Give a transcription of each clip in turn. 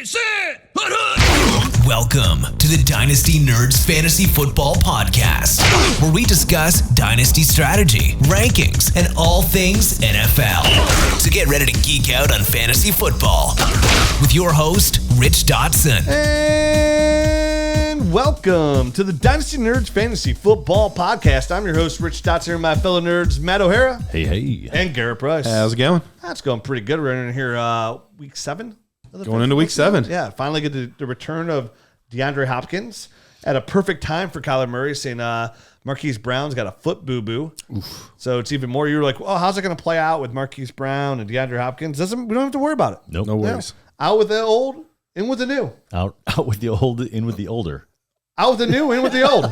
Sit! Welcome to the Dynasty Nerds Fantasy Football Podcast, where we discuss Dynasty strategy, rankings, and all things NFL. So get ready to geek out on fantasy football with your host, Rich Dotson. And welcome to the Dynasty Nerds Fantasy Football Podcast. I'm your host, Rich Dotson, and my fellow nerds, Matt O'Hara. Hey. And Garret Price. How's it going? That's going pretty good. We're in here week 7. Going into week 7. Yeah, finally get the return of DeAndre Hopkins at a perfect time for Kyler Murray, saying Marquise Brown's got a foot boo-boo. Oof. So it's even more, you're like, well, how's it going to play out with Marquise Brown and DeAndre Hopkins? We don't have to worry about it. Nope. No worries. Yeah. Out with the old, in with the new. Out with the old, in with the older. Out with the new, in with the old.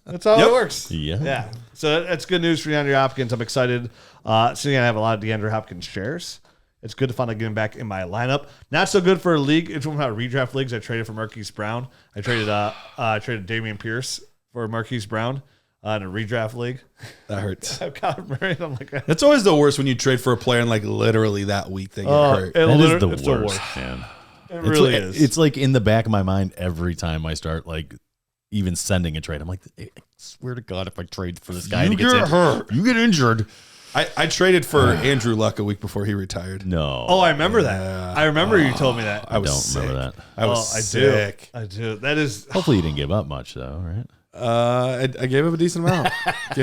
That's how it works. Yeah. So that's good news for DeAndre Hopkins. I'm excited. So I'm going to have a lot of DeAndre Hopkins shares. It's good to finally get him back in my lineup. Not so good for a league. It's one of my redraft leagues. I traded for Marquise Brown. I traded Dameon Pierce for Marquise Brown in a redraft league. That hurts. I've got him right. I'm like, That's always the worst when you trade for a player and like literally that week they get hurt. It's the worst, man. It really is. It's like in the back of my mind every time I start like even sending a trade. I'm like, I swear to God, if I trade for this guy and he gets hurt, you get injured. I traded for Andrew Luck a week before he retired. No. Oh, I remember that. I remember you told me that. I don't remember that. I was sick. I do. That is. Hopefully you didn't give up much though, right? I gave him a decent amount. He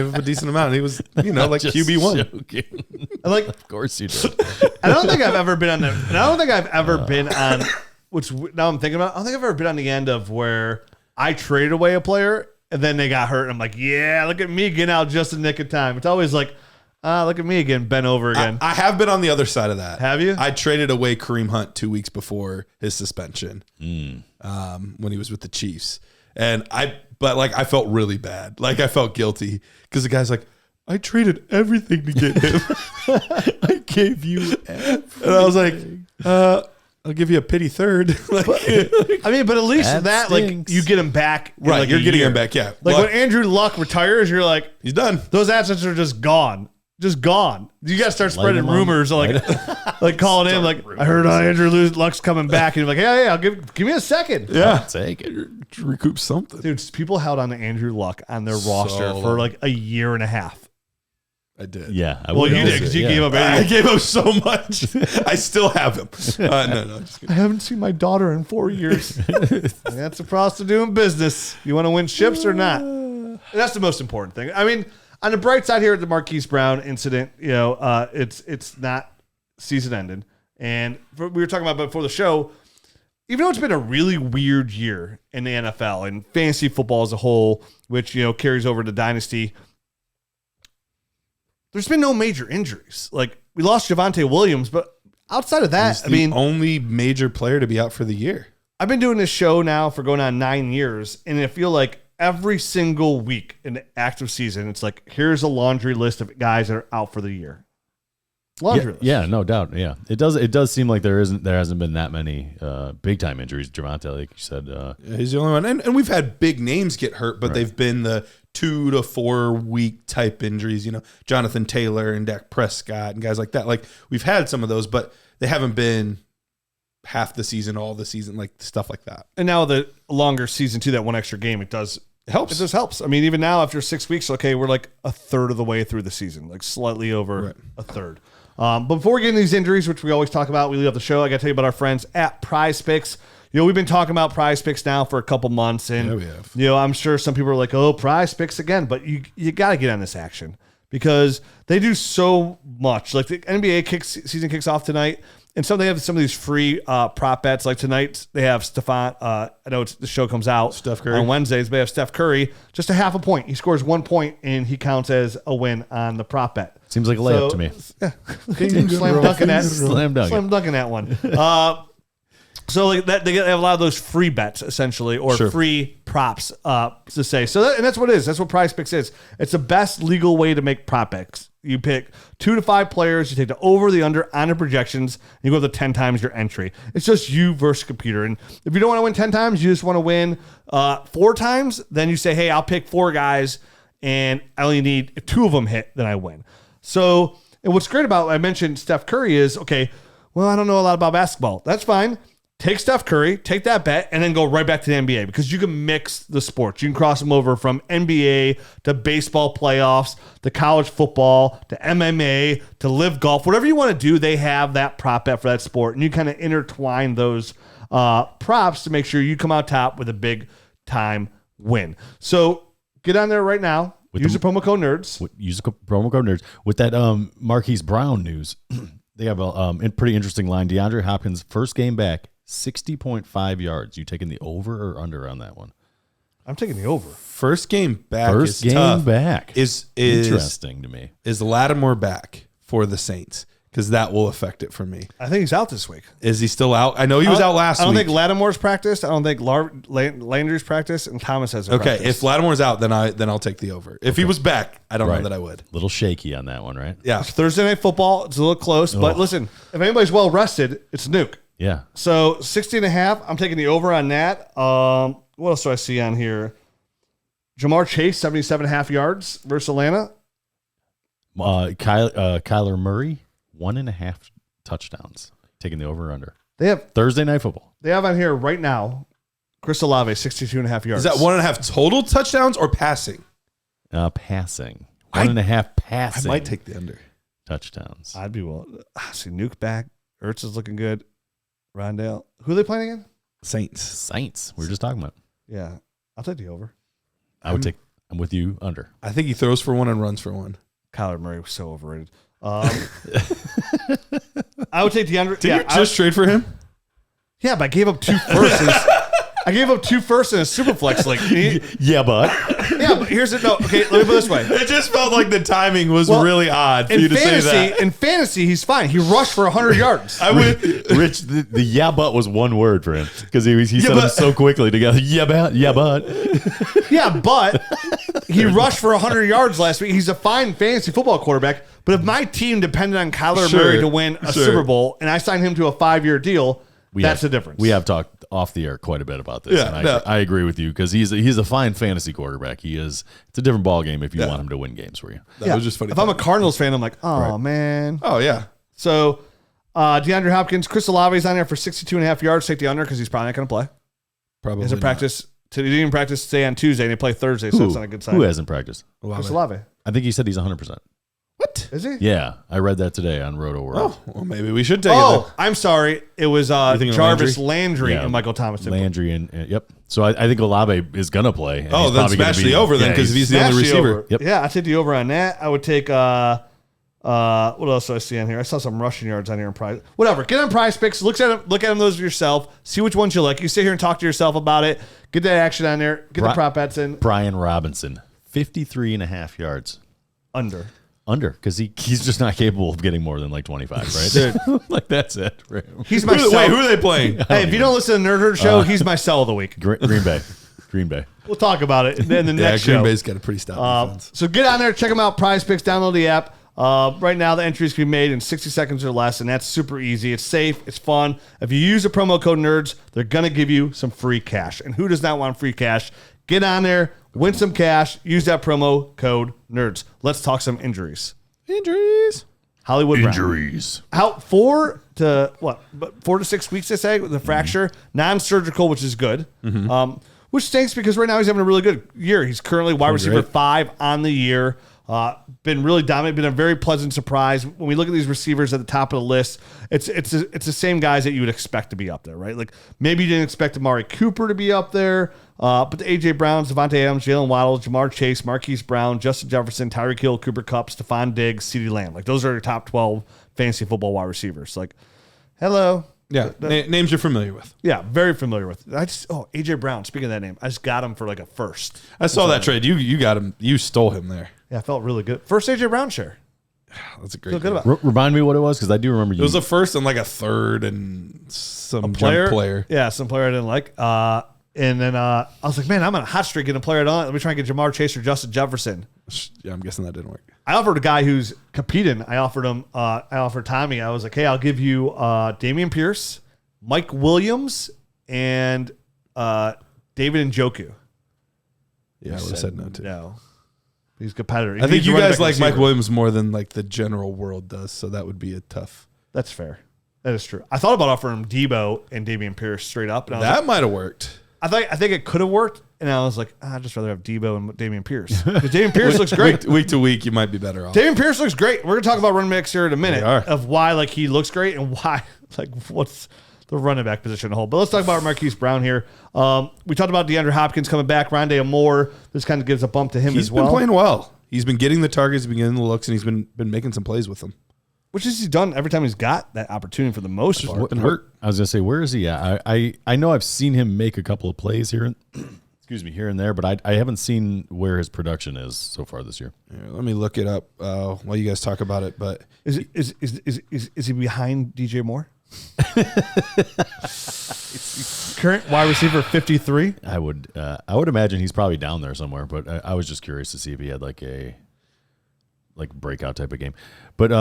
was, like QB1. Like, of course you did. I don't think I've ever been on the. And I don't think I've ever been on. Which now I'm thinking about. I don't think I've ever been on the end of where I traded away a player and then they got hurt. And I'm like, yeah, look at me getting out just in the nick of time. It's always like, look at me again, bent over again. I have been on the other side of that. Have you? I traded away Kareem Hunt 2 weeks before his suspension when he was with the Chiefs. And I felt really bad. Like I felt guilty because the guy's like, I traded everything to get him. I gave you everything. And I was like, I'll give you a pity third. But at least that like you get him back. Right, like you're getting him back, yeah. Like when Andrew Luck retires, you're like, he's done. Those assets are just gone. Just gone. You got to start spreading rumors, like calling in, like rumors. I heard Andrew Luck's coming back, and you're like, yeah, I'll give me a second. Yeah, I'll take it. Recoup something, dude. People held on to Andrew Luck on their roster for like a year and a half. I did. Yeah. Well, you did because you gave up. I gave up so much. I still have him. No, just kidding. I haven't seen my daughter in 4 years. That's the process of doing business. You want to win ships or not? And that's the most important thing. I mean, on the bright side here at the Marquise Brown incident, it's not season ended. And we were talking about before the show, even though it's been a really weird year in the NFL and fantasy football as a whole, which, carries over to Dynasty, there's been no major injuries. Like, we lost Javonte Williams, but outside of that, He's the only major player to be out for the year. I've been doing this show now for going on 9 years, and I feel like every single week in the active season, it's like, here's a laundry list of guys that are out for the year. Laundry list. Yeah, no doubt. Yeah, it does seem like there hasn't been that many big time injuries. Javonte, like you said, he's the only one, and we've had big names get hurt, but they've been the 2 to 4 week type injuries. Jonathan Taylor and Dak Prescott and guys like that. Like we've had some of those, but they haven't been half the season, all the season, like stuff like that. And now the longer season too, that one extra game, it helps. It just helps. I mean, even now after 6 weeks, okay, we're like a third of the way through the season, like slightly over a third. But before we get into these injuries, which we always talk about, we leave the show. I got to tell you about our friends at Prize Picks. We've been talking about Prize Picks now for a couple months, and we have. I'm sure some people are like, "Oh, Prize Picks again," but you got to get on this action because they do so much. Like the NBA season kicks off tonight, and they have some of these free prop bets. Like tonight, they have Stephon. I know the show comes out Steph Curry on Wednesdays. They have Steph Curry, just a half a point. He scores 1 point, and he counts as a win on the prop bet. Seems like a layup to me. Yeah. Slam dunking that one. So like that, they have a lot of those free bets essentially, or free props to say. So and that's what it is. That's what Prize Picks is. It's the best legal way to make prop bets. You pick 2 to 5 players. You take the over, the under on the projections. And you go to 10 times your entry. It's just you versus computer. And if you don't want to win 10 times, you just want to win 4 times. Then you say, hey, I'll pick 4 guys, and I only need if 2 of them hit, then I win. So, and what's great about I mentioned Steph Curry is okay. Well, I don't know a lot about basketball. That's fine. take Steph Curry, take that bet, and then go right back to the NBA because you can mix the sports. You can cross them over from NBA to baseball playoffs to college football to MMA to live golf. Whatever you want to do, they have that prop bet for that sport. And you kind of intertwine those props to make sure you come out top with a big time win. So get on there right now. Use the promo code NERDS. Use the promo code NERDS. With that Marquise Brown news, they have a pretty interesting line. DeAndre Hopkins, first game back, 60.5 yards. You taking the over or under on that one? I'm taking the over. First game back First is game tough. back Is interesting to me. Is Lattimore back for the Saints? Because that will affect it for me. I think he's out this week. Is he still out? I know he was out last week. I don't think Lattimore's practiced. I don't think Landry's practiced, and Thomas has Okay, if Lattimore's out, then I'll take the over. If he was back, I don't know that I would. Little shaky on that one, right? Yeah. It's Thursday Night Football. It's a little close, but listen, if anybody's well rested, it's Nuke. Yeah. So 60.5, I'm taking the over on that. What else do I see on here? Jamar Chase, 77.5 yards versus Atlanta. Kyler Murray, 1.5 touchdowns. Taking the over or under. They have Thursday Night Football. They have on here right now, Chris Olave, 62.5 yards. Is that 1.5 total touchdowns or passing? Passing. 1.5 passing. I might take the under. Touchdowns. I'd be willing. See, Nuke back. Ertz is looking good. Rondale. Who are they playing again? Saints. We were just talking about. Yeah. I'll take the over. I'm with you under. I think he throws for one and runs for one. Kyler Murray was so overrated. I would take the under. Did you just trade for him? Yeah, but I gave up 2 firsts. I gave up 2 firsts in a Superflex league. Yeah, but here's it. No, okay, let me put it this way. It just felt like the timing was really odd for you to say that. In fantasy, he's fine. He rushed for 100 yards. Rich, the yeah, but was one word for him because he said them so quickly together. Yeah, but. Yeah, but he rushed for 100 yards last week. He's a fine fantasy football quarterback. But if my team depended on Kyler Murray to win a Super Bowl and I signed him to a 5-year deal, that's the difference. We have talked off the air quite a bit about this. I agree with you because he's a fine fantasy quarterback. He is. It's a different ball game if you want him to win games for you. That was just funny. If I'm a Cardinals fan, I'm like, man. Oh, yeah. So DeAndre Hopkins, Chris Olave's on there for 62.5 yards. Take the under because he's probably not going to play. Probably he hasn't practiced. He didn't even practice today on Tuesday, and they play Thursday, so it's not a good sign. Who hasn't practiced? Chris Olave. I think he said he's 100%. What? Is he? Yeah, I read that today on Roto World. Oh, well, maybe we should take it. I'm sorry. It was Jarvis Landry and Michael Thomas. Landry and yep. So I think Olave is going to play. Then smash the over then because he's the only receiver. Yep. Yeah, I take the over on that. I would take what else do I see on here? I saw some rushing yards on here in Prize. Whatever. Get on Prize Picks. Look at them those yourself. See which ones you like. You sit here and talk to yourself about it. Get that action on there. Get the prop bets in. Brian Robinson, 53.5 yards. Under, because he's just not capable of getting more than like 25, right? Like that's it. Right? He's my Wait, who are they playing? Hey, if you don't listen to Nerd Herd Show, he's my sell of the week. Green Bay. We'll talk about it in the next show. Green Bay's got a pretty stout defense. So get on there, check them out. Prize Picks, download the app. Right now, the entries can be made in 60 seconds or less, and that's super easy. It's safe. It's fun. If you use the promo code NERDS, they're going to give you some free cash. And who does not want free cash? Get on there, win some cash, use that promo code NERDS. Let's talk some injuries. Hollywood injuries. Brown. Out 4 to 6 weeks, they say, with a fracture. Non-surgical, which is good. Which stinks because right now he's having a really good year. He's currently wide receiver 5 on the year. Been really dominant. Been a very pleasant surprise. When we look at these receivers at the top of the list, it's the same guys that you would expect to be up there, right? Like maybe you didn't expect Amari Cooper to be up there, but the AJ Browns, Devontae Adams, Jalen Waddle, Jamar Chase, Marquise Brown, Justin Jefferson, Tyreek Hill, Cooper Kupp, Stephon Diggs, CeeDee Lamb. Like those are your top 12 fantasy football wide receivers. Like, hello. Yeah, names you're familiar with. Yeah, very familiar with. AJ Brown. Speaking of that name, I just got him for like a first. I saw that trade. You got him. You stole him there. Yeah, I felt really good. First AJ Brown share. That's a great. Feel good about. Remind me what it was because I do remember you. It was a first and like a third and some player. Player. Yeah, some player I didn't like. And then I was like, man, I'm on a hot streak getting a player I don't like. Let me try and get Jamar Chase or Justin Jefferson. Yeah, I'm guessing that didn't work. I offered a guy who's competing. I offered Tommy. I was like, hey, I'll give you Dameon Pierce, Mike Williams, and David Njoku. Yeah, I would have said no too. No. He's a competitor. I think you guys like Mike Williams more than like the general world does, so that would be a tough. That's fair. That is true. I thought about offering him Debo and Dameon Pierce straight up. And that might have worked. I think it could have worked, and I was like, I'd just rather have Debo and Dameon Pierce. Because Dameon Pierce looks great. Week to week, you might be better off. Dameon Pierce looks great. We're going to talk about running backs here in a minute We are. of why like he looks great and why like what's the running back position in the whole. But let's talk about Marquise Brown here. We talked about DeAndre Hopkins coming back, Rondé Moore. This kind of gives a bump to him as well. He's been playing well. He's been getting the targets, he's been getting the looks, and he's been making some plays with them. Which is he's done every time he's got that opportunity for the most part. Hurt. I was gonna say, where is he at? I know I've seen him make a couple of plays here, here and there, but I haven't seen where his production is so far this year. Yeah, let me look it up while you guys talk about it. But is he behind DJ Moore? Current wide receiver 53. I would imagine he's probably down there somewhere, but I was just curious to see if he had like a breakout type of game. But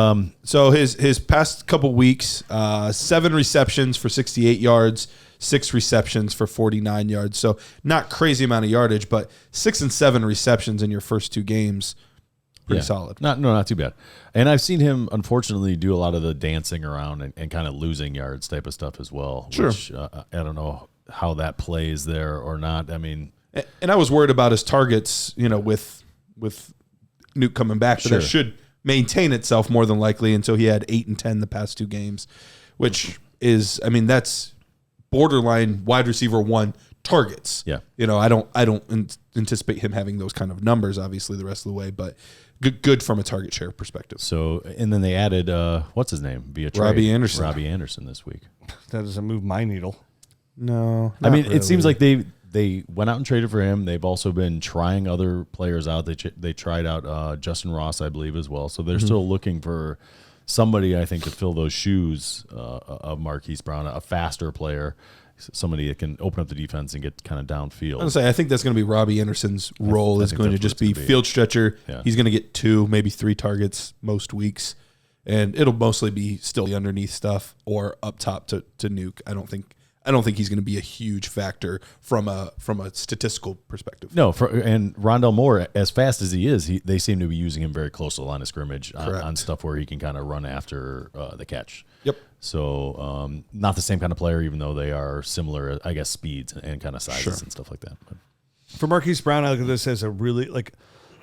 so his past couple weeks, 7 receptions for 68 yards, 6 receptions for 49 yards. So not crazy amount of yardage, but 6 and 7 receptions in your first 2 games. Pretty solid. Not too bad. And I've seen him, unfortunately, do a lot of the dancing around and kind of losing yards type of stuff as well. Sure. Which I don't know how that plays there or not. I mean, and I was worried about his targets, with Nuke coming back, but that should maintain itself more than likely. And so he had 8 and 10 the past 2 games, which is, that's borderline wide receiver 1 targets. Yeah. I don't anticipate him having those kind of numbers, obviously, the rest of the way, but good from a target share perspective. So, and then they added, what's his name? Via trade. Robbie Anderson. Robbie Anderson this week. That doesn't move my needle. No. It seems like they went out and traded for him. They've also been trying other players out. They tried out Justin Ross, I believe, as well. So they're still looking for somebody, I think, to fill those shoes of Marquise Brown, a faster player, somebody that can open up the defense and get kind of downfield. I think that's going to be Robbie Anderson's role. Is going to just be field stretcher. Yeah. He's going to get 2, maybe 3 targets most weeks, and it'll mostly be still the underneath stuff or up top to Nuke. I don't think he's going to be a huge factor from a statistical perspective. No, and Rondé Moore, as fast as he is, they seem to be using him very close to the line of scrimmage on stuff where he can kind of run after the catch. Yep. So not the same kind of player, even though they are similar, I guess, speeds and kind of sizes and stuff like that. But for Marquise Brown, I look at this as a really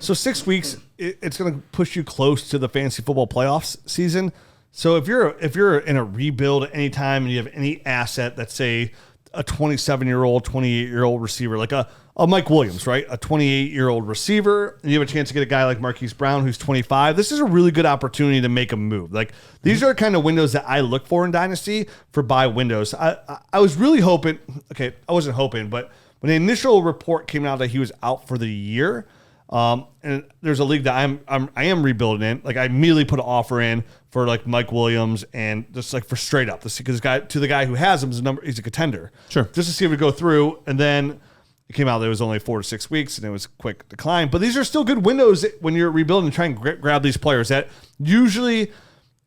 so 6 weeks. It's going to push you close to the fantasy football playoffs season. So if you're in a rebuild at any time and you have any asset that's say a 27-year-old, 28-year-old receiver, like a Mike Williams, right? A 28-year-old receiver, and you have a chance to get a guy like Marquise Brown who's 25. This is a really good opportunity to make a move. Like these are kind of windows that I look for in Dynasty for buy windows. I was really hoping, I wasn't hoping, but when the initial report came out that he was out for the year, and there's a league that I am rebuilding in. Like I immediately put an offer in for like Mike Williams and just like for straight up this because the guy who has him he's a contender. Sure. Just to see if we go through, and then it came out that it was only 4 to 6 weeks and it was quick decline. But these are still good windows when you're rebuilding and trying to grab these players that usually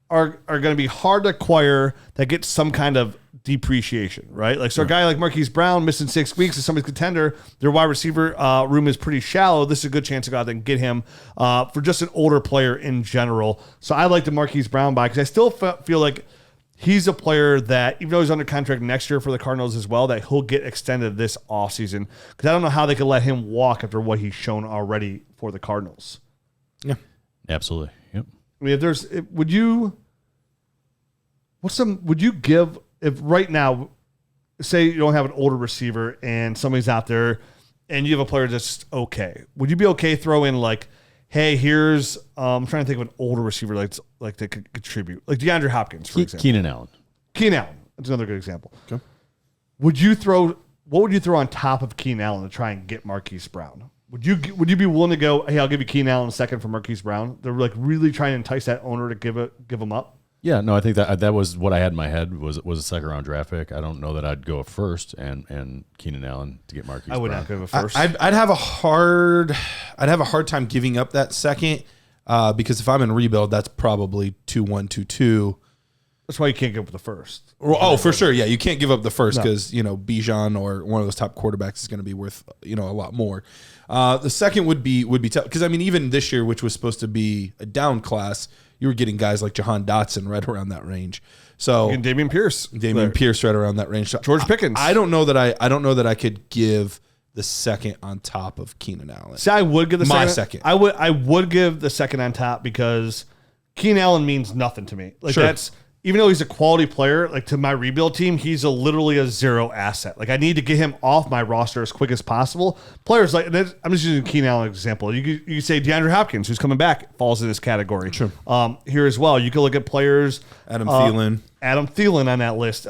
are going to be hard to acquire that get some kind of depreciation, right? Like, so a guy like Marquise Brown missing 6 weeks is somebody's contender. Their wide receiver room is pretty shallow. This is a good chance to go out there and get him for just an older player in general. So I like the Marquise Brown buy because I still feel like he's a player that, even though he's under contract next year for the Cardinals as well, that he'll get extended this offseason because I don't know how they could let him walk after what he's shown already for the Cardinals. Yeah, absolutely. Yep. I mean, would you give, if right now, say you don't have an older receiver and somebody's out there and you have a player that's okay, would you be okay throwing like, hey, here's, I'm trying to think of an older receiver like that could contribute, like DeAndre Hopkins, for example. Keenan Allen. That's another good example. Okay. What would you throw on top of Keenan Allen to try and get Marquise Brown? Would you be willing to go, hey, I'll give you Keenan Allen a second for Marquise Brown? They're like really trying to entice that owner to give him up. Yeah, no, I think that was what I had in my head was a second round draft pick. I don't know that I'd go first and Keenan Allen to get Marquise Brown. I would not go first. I'd have a hard time giving up that second because if I'm in rebuild, that's probably 2-1, 2-2. That's why you can't give up the first. Oh, for sure. Yeah, you can't give up the first because, Bijan or one of those top quarterbacks is going to be worth, a lot more. The second would be tough because, even this year, which was supposed to be a down class, you were getting guys like Jahan Dotson right around that range. So and Dameon Pierce right around that range. So George Pickens. I don't know that I could give the second on top of Keenan Allen. See, I would give the second. I would give the second on top because Keenan Allen means nothing to me. Like that's even though he's a quality player, like to my rebuild team, he's literally a zero asset. Like I need to get him off my roster as quick as possible. Players like I'm just using Keenan Allen as an example. You say DeAndre Hopkins, who's coming back, falls in this category. Sure. Here as well, you can look at players. Adam Thielen on that list.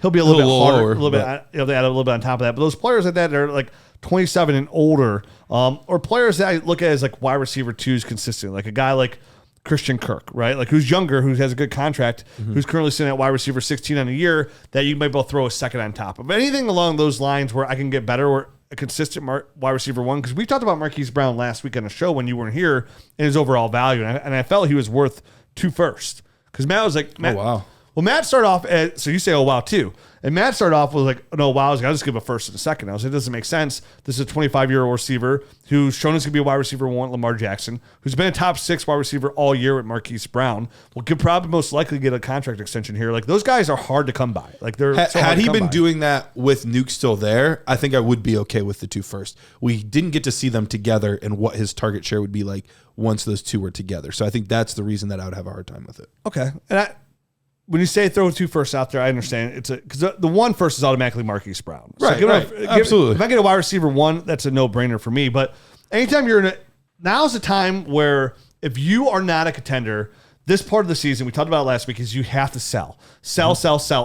He'll be a little bit harder, a little bit. They add a little bit on top of that. But those players like that are like 27 and older, or players that I look at as like wide receiver 2s consistent, like a guy like Christian Kirk, right? Like who's younger, who has a good contract, who's currently sitting at wide receiver 16 on a year that you might both throw a second on top of. Anything along those lines where I can get better or a consistent wide receiver 1, because we talked about Marquise Brown last week on the show when you weren't here and his overall value, and I felt he was worth 2 firsts. Because Matt was like, oh wow. Well, Matt started off at, so you say, oh, wow, too. And Matt started off with like, no, wow, I was like, I'll just give a first and a second. I was like, it doesn't make sense. This is a 25-year-old receiver who's shown us to be a wide receiver 1, Lamar Jackson, who's been a top 6 wide receiver all year with Marquise Brown. Well, could probably most likely get a contract extension here. Like, those guys are hard to come by. Like, they're had he been doing that with Nuke still there, I think I would be okay with the 2 first. We didn't get to see them together and what his target share would be like once those 2 were together. So I think that's the reason that I would have a hard time with it. Okay. And when you say throw 2 firsts out there, I understand it's because the 1 first is automatically Marquise Brown. So right. Absolutely. If I get a wide receiver 1, that's a no-brainer for me. But anytime now's the time where if you are not a contender, this part of the season, we talked about it last week, is you have to sell.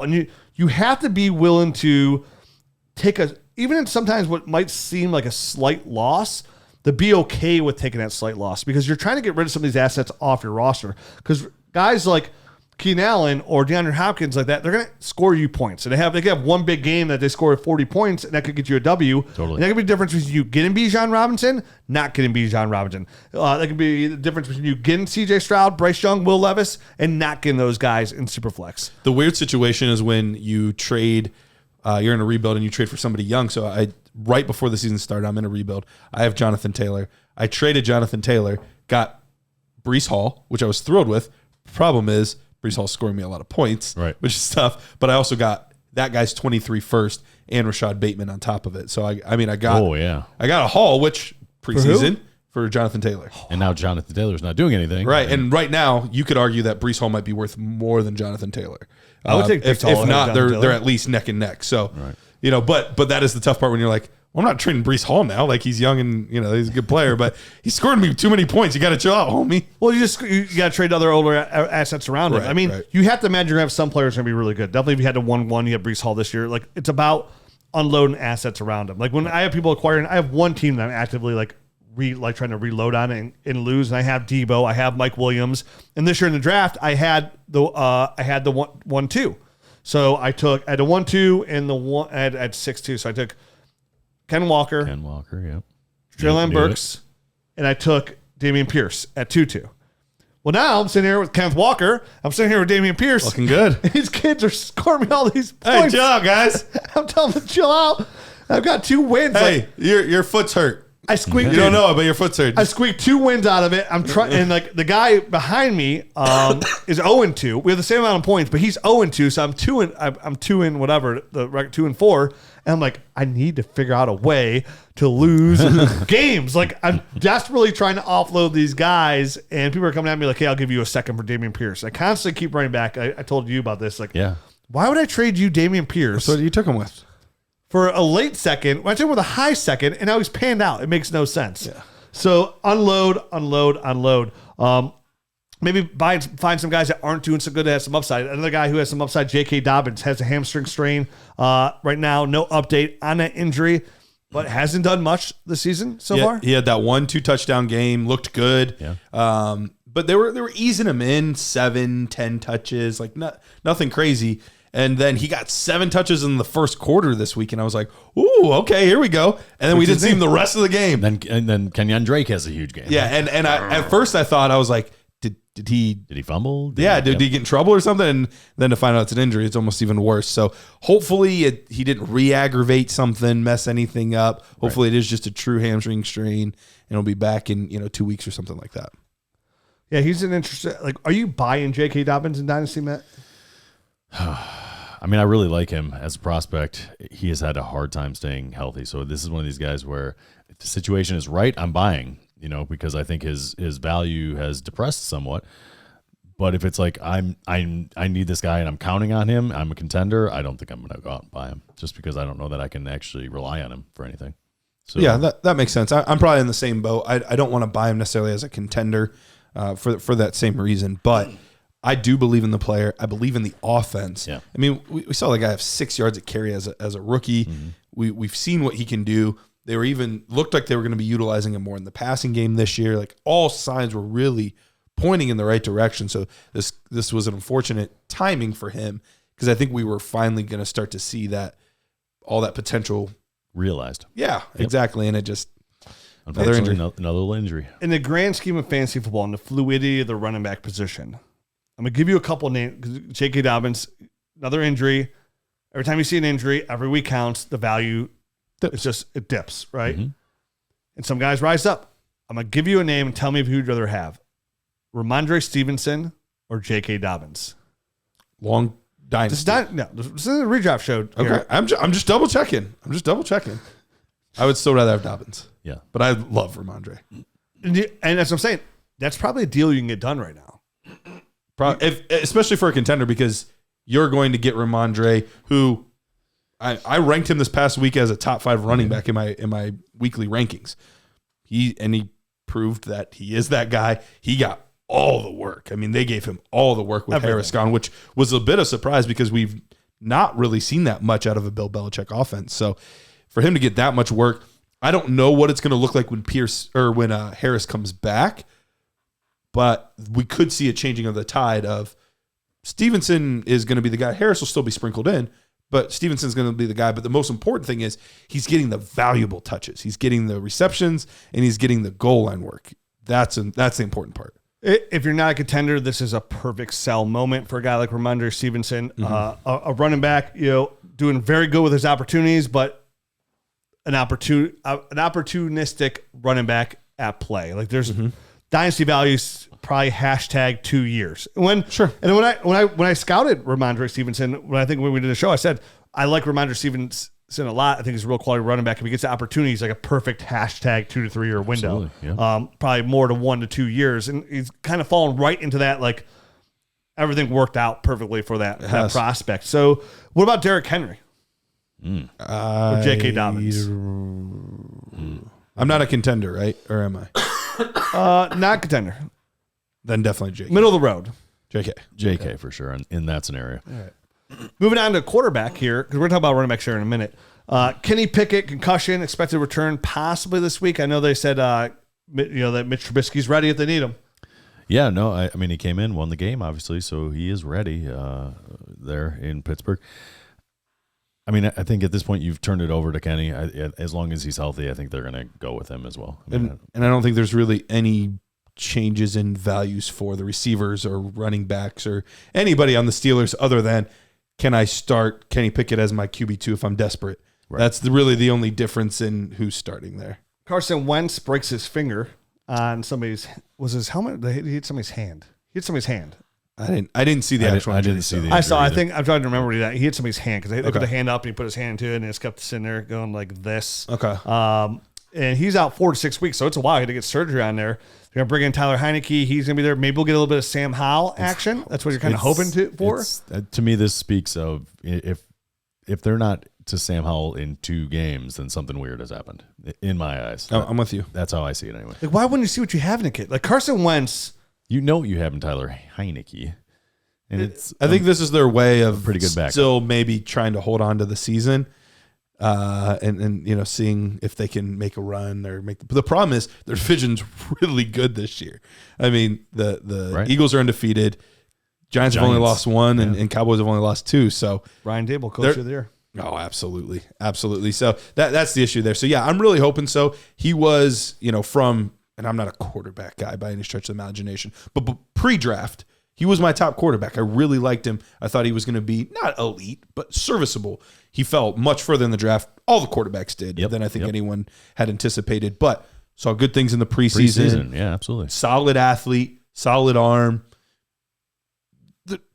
And you have to be willing to take even sometimes what might seem like a slight loss, to be okay with taking that slight loss because you're trying to get rid of some of these assets off your roster. Because guys like Keenan Allen or DeAndre Hopkins like that, they're going to score you points. And they could have one big game that they score 40 points, and that could get you a W. Totally. And that could be the difference between you getting Bijan Robinson, not getting Bijan Robinson. That could be the difference between you getting CJ Stroud, Bryce Young, Will Levis, and not getting those guys in Superflex. The weird situation is when you trade, you're in a rebuild and you trade for somebody young. So right before the season started, I'm in a rebuild. I have Jonathan Taylor. I traded Jonathan Taylor, got Breece Hall, which I was thrilled with. Problem is, Breece Hall scoring me a lot of points, right, which is tough. But I also got that guy's 23 first and Rashad Bateman on top of it. So I got a haul, which preseason for Jonathan Taylor. And now Jonathan Taylor's not doing anything. Right. And right now you could argue that Breece Hall might be worth more than Jonathan Taylor. I would take if not, they're at least neck and neck. So but that is the tough part when you're like, well, I'm not trading Breece Hall now. Like he's young and he's a good player, but he's scoring me too many points. You got to chill out, homie. Well, you got to trade other older assets around him. I mean, you have to imagine you're gonna have some players going to be really good. Definitely, if you had to 1-1, you have Breece Hall this year. Like it's about unloading assets around him. Like when I have people acquiring, I have one team that I'm actively trying to reload on and lose. And I have Debo, I have Mike Williams, and this year in the draft, I had the 1-2. So I had the 1-2 and the one I had 6-2. So I took Ken Walker, yep. Treylon Burks, and I took Dameon Pierce at 2-2. Well, now I'm sitting here with Kenneth Walker. I'm sitting here with Dameon Pierce. Looking good. These kids are scoring me all these points. Hey, chill out, guys. I'm telling them to chill out. I've got 2 wins. Hey, your foot's hurt. I squeaked. You don't know it, but your foot's hurt. I squeaked 2 wins out of it. I'm trying, and the guy behind me is 0-2. We have the same amount of points, but he's 0-2. So I'm 2 in whatever the record 2-4. And I'm like, I need to figure out a way to lose games. Like I'm desperately trying to offload these guys, and people are coming at me like, "Hey, I'll give you a second for Dameon Pierce." I constantly keep running back. I told you about this. Like, why would I trade you Dameon Pierce? So you took him with. For a late second, when I took him with a high second, and now he's panned out. It makes no sense. Yeah. So unload. Maybe find some guys that aren't doing so good that has some upside. Another guy who has some upside, J.K. Dobbins, has a hamstring strain right now. No update on that injury, but hasn't done much this season so far. He had that 1-2 touchdown game, looked good. Yeah. But they were easing him in 7-10 touches, like nothing crazy. And then he got 7 touches in the first quarter this week, and I was like, "Ooh, okay, here we go." And then we didn't see him the rest of the game. And then Kenyon Drake has a huge game. Yeah, and at first I thought, I was like, did he fumble? Did he get in trouble or something? And then to find out it's an injury, it's almost even worse. So hopefully he didn't re-aggravate something, mess anything up. Hopefully it is just a true hamstring strain, and he'll be back in 2 weeks or something like that. Yeah, he's an interesting. Like, are you buying J.K. Dobbins in Dynasty, Matt? I mean, I really like him as a prospect. He has had a hard time staying healthy. So this is one of these guys where if the situation is right, I'm buying, because I think his value has depressed somewhat. But if it's like I need this guy and I'm counting on him, I'm a contender, I don't think I'm going to go out and buy him just because I don't know that I can actually rely on him for anything. So yeah, that makes sense. I'm probably in the same boat. I don't want to buy him necessarily as a contender for that same reason, but I do believe in the player. I believe in the offense. Yeah. I mean, we saw the guy have 6 yards at carry as a rookie. Mm-hmm. We've seen what he can do. They were even looked like they were going to be utilizing him more in the passing game this year. Like all signs were really pointing in the right direction. So this was an unfortunate timing for him because I think we were finally going to start to see that all that potential realized. Yeah, exactly. And it just another injury. Another little injury. In the grand scheme of fantasy football and the fluidity of the running back position, I'm going to give you a couple names. J.K. Dobbins, another injury. Every time you see an injury, every week counts. The value, it dips, right? Mm-hmm. And some guys rise up. I'm going to give you a name and tell me if you'd rather have Ramondre Stevenson or J.K. Dobbins. Long dynasty. This is a redraft show. Okay, Garret. I'm just double checking. I would still rather have Dobbins. Yeah, but I love Ramondre. And that's what I'm saying. That's probably a deal you can get done right now. Especially for a contender, because you're going to get Ramondre, who I ranked him this past week as a top 5 running back in my weekly rankings. He proved that he is that guy. He got all the work. I mean, they gave him all the work with Harris gone, which was a bit of a surprise because we've not really seen that much out of a Bill Belichick offense. So for him to get that much work, I don't know what it's going to look like when Harris comes back. But we could see a changing of the tide of Stevenson is going to be the guy. Harris will still be sprinkled in, but Stevenson's going to be the guy. But the most important thing is he's getting the valuable touches. He's getting the receptions, and he's getting the goal line work. That's the important part. If you're not a contender, this is a perfect sell moment for a guy like Ramondre Stevenson, a running back, doing very good with his opportunities, but an opportunistic running back at play. Like there's dynasty values probably hashtag 2 years. And when I scouted Ramondre Stevenson, when we did the show, I said I like Ramondre Stevenson a lot. I think he's a real quality running back. If he gets the opportunity, he's like a perfect hashtag 2 to 3 year window. Yeah. Probably more to 1 to 2 years. And he's kind of fallen right into that, like everything worked out perfectly for that prospect. So what about Derrick Henry? Or J.K. Dobbins? I'm not a contender, right? Or am I? Not contender. Then definitely J.K. Middle of the road. J.K. for sure in that scenario. All right. Moving on to quarterback here, because we're going to talk about running back share in a minute. Kenny Pickett, concussion, expected return possibly this week. I know they said that Mitch Trubisky's ready if they need him. Yeah, no, I mean, he came in, won the game, obviously, so he is ready there in Pittsburgh. I mean, I think at this point you've turned it over to Kenny. As long as he's healthy, I think they're going to go with him as well. And I don't think there's really any changes in values for the receivers or running backs or anybody on the Steelers other than, can I start Kenny Pickett as my QB2 if I'm desperate? Right. That's really the only difference in who's starting there. Carson Wentz breaks his finger on somebody's – was his helmet? He hit somebody's hand. I didn't see the actual. I didn't see the. I saw. I think I'm trying to remember that he hit somebody's hand because they put the hand up and he put his hand into it and it just kept sitting there going like this. Okay. And he's out 4 to 6 weeks, so it's a while. He had to get surgery on there. They're gonna bring in Tyler Heineke. He's gonna be there. Maybe we'll get a little bit of Sam Howell action. That's what you're kind of hoping for. To me, this speaks of if they're not to Sam Howell in 2 games, then something weird has happened in my eyes. I'm with you. That's how I see it anyway. Like, why wouldn't you see what you have in a kid? Like Carson Wentz. You know what you have in Tyler Heineke. And I think this is their way of pretty good backup. Still maybe trying to hold on to the season, and seeing if they can make a run or make. The problem is their division's really good this year. I mean, the Eagles are undefeated. Giants have only lost 1, and Cowboys have only lost 2. So Brian Dable, coach of the year. Oh, absolutely, absolutely. So that's the issue there. So yeah, I'm really hoping so. He was, from, and I'm not a quarterback guy by any stretch of the imagination, but pre-draft. He was my top quarterback. I really liked him. I thought he was going to be not elite, but serviceable. He fell much further in the draft. All the quarterbacks did than I think anyone had anticipated, but saw good things in the preseason. Yeah, absolutely. Solid athlete, solid arm.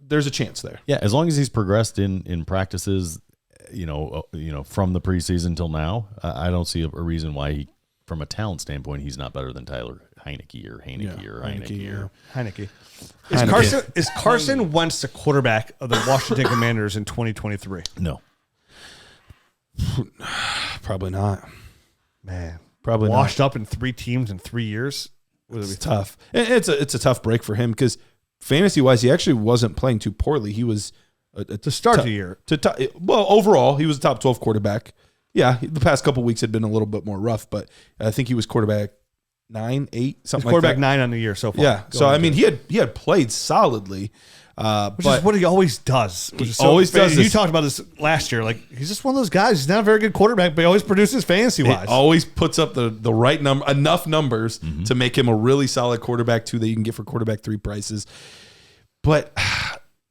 there's a chance there. Yeah, as long as he's progressed in practices, from the preseason till now, I don't see a reason why he, from a talent standpoint, he's not better than Tyler Heineke or Heineke. Is Carson Wentz the quarterback of the Washington Commanders in 2023? No. Probably not. Man, probably washed up in 3 teams in 3 years. It's tough. It's a tough break for him because fantasy wise, he actually wasn't playing too poorly. He was to start the year. Overall, he was a top 12 quarterback. Yeah, the past couple weeks had been a little bit more rough, but I think he was quarterback 9, 8, something like that. Quarterback 9 on the year so far. Yeah, so I mean, he had played solidly. Which is what he always does. You talked about this last year. Like, he's just one of those guys. He's not a very good quarterback, but he always produces fantasy-wise. He always puts up the right number, enough numbers to make him a really solid quarterback 2 that you can get for quarterback 3 prices. But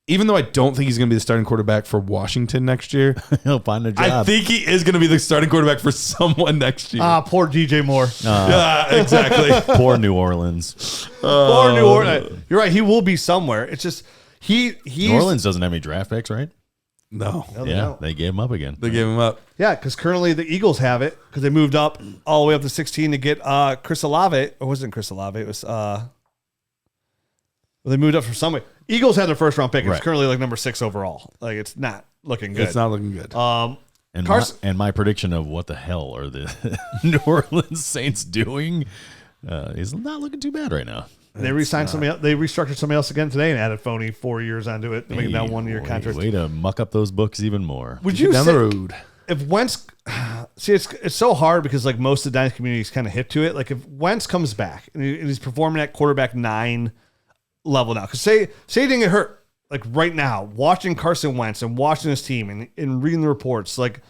even though I don't think he's going to be the starting quarterback for Washington next year, he'll find a job. I think he is going to be the starting quarterback for someone next year. Poor DJ Moore. Yeah, exactly. Poor New Orleans. Poor New Orleans. You're right. He will be somewhere. It's just New Orleans doesn't have any draft picks, right? No. They gave him up again. They gave him up. Yeah, because currently the Eagles have it because they moved up all the way up to 16 to get Chris Olave. Or wasn't Chris Olave? It was they moved up from somewhere. Eagles had their first round pick. It's currently like number 6 overall. Like, it's not looking good. It's not looking good. And my prediction of what the hell are the New Orleans Saints doing is not looking too bad right now. They re-signed somebody else. They restructured somebody else again today and added phony 4 years onto it to make it down 1 year contract. Way to muck up those books even more. Would you down the road? If Wentz, see, it's so hard because like most of the Dynasty community is kind of hip to it. Like if Wentz comes back and he's performing at quarterback 9 level now, because say he didn't get hurt, like right now, watching Carson Wentz and watching his team and reading the reports, like,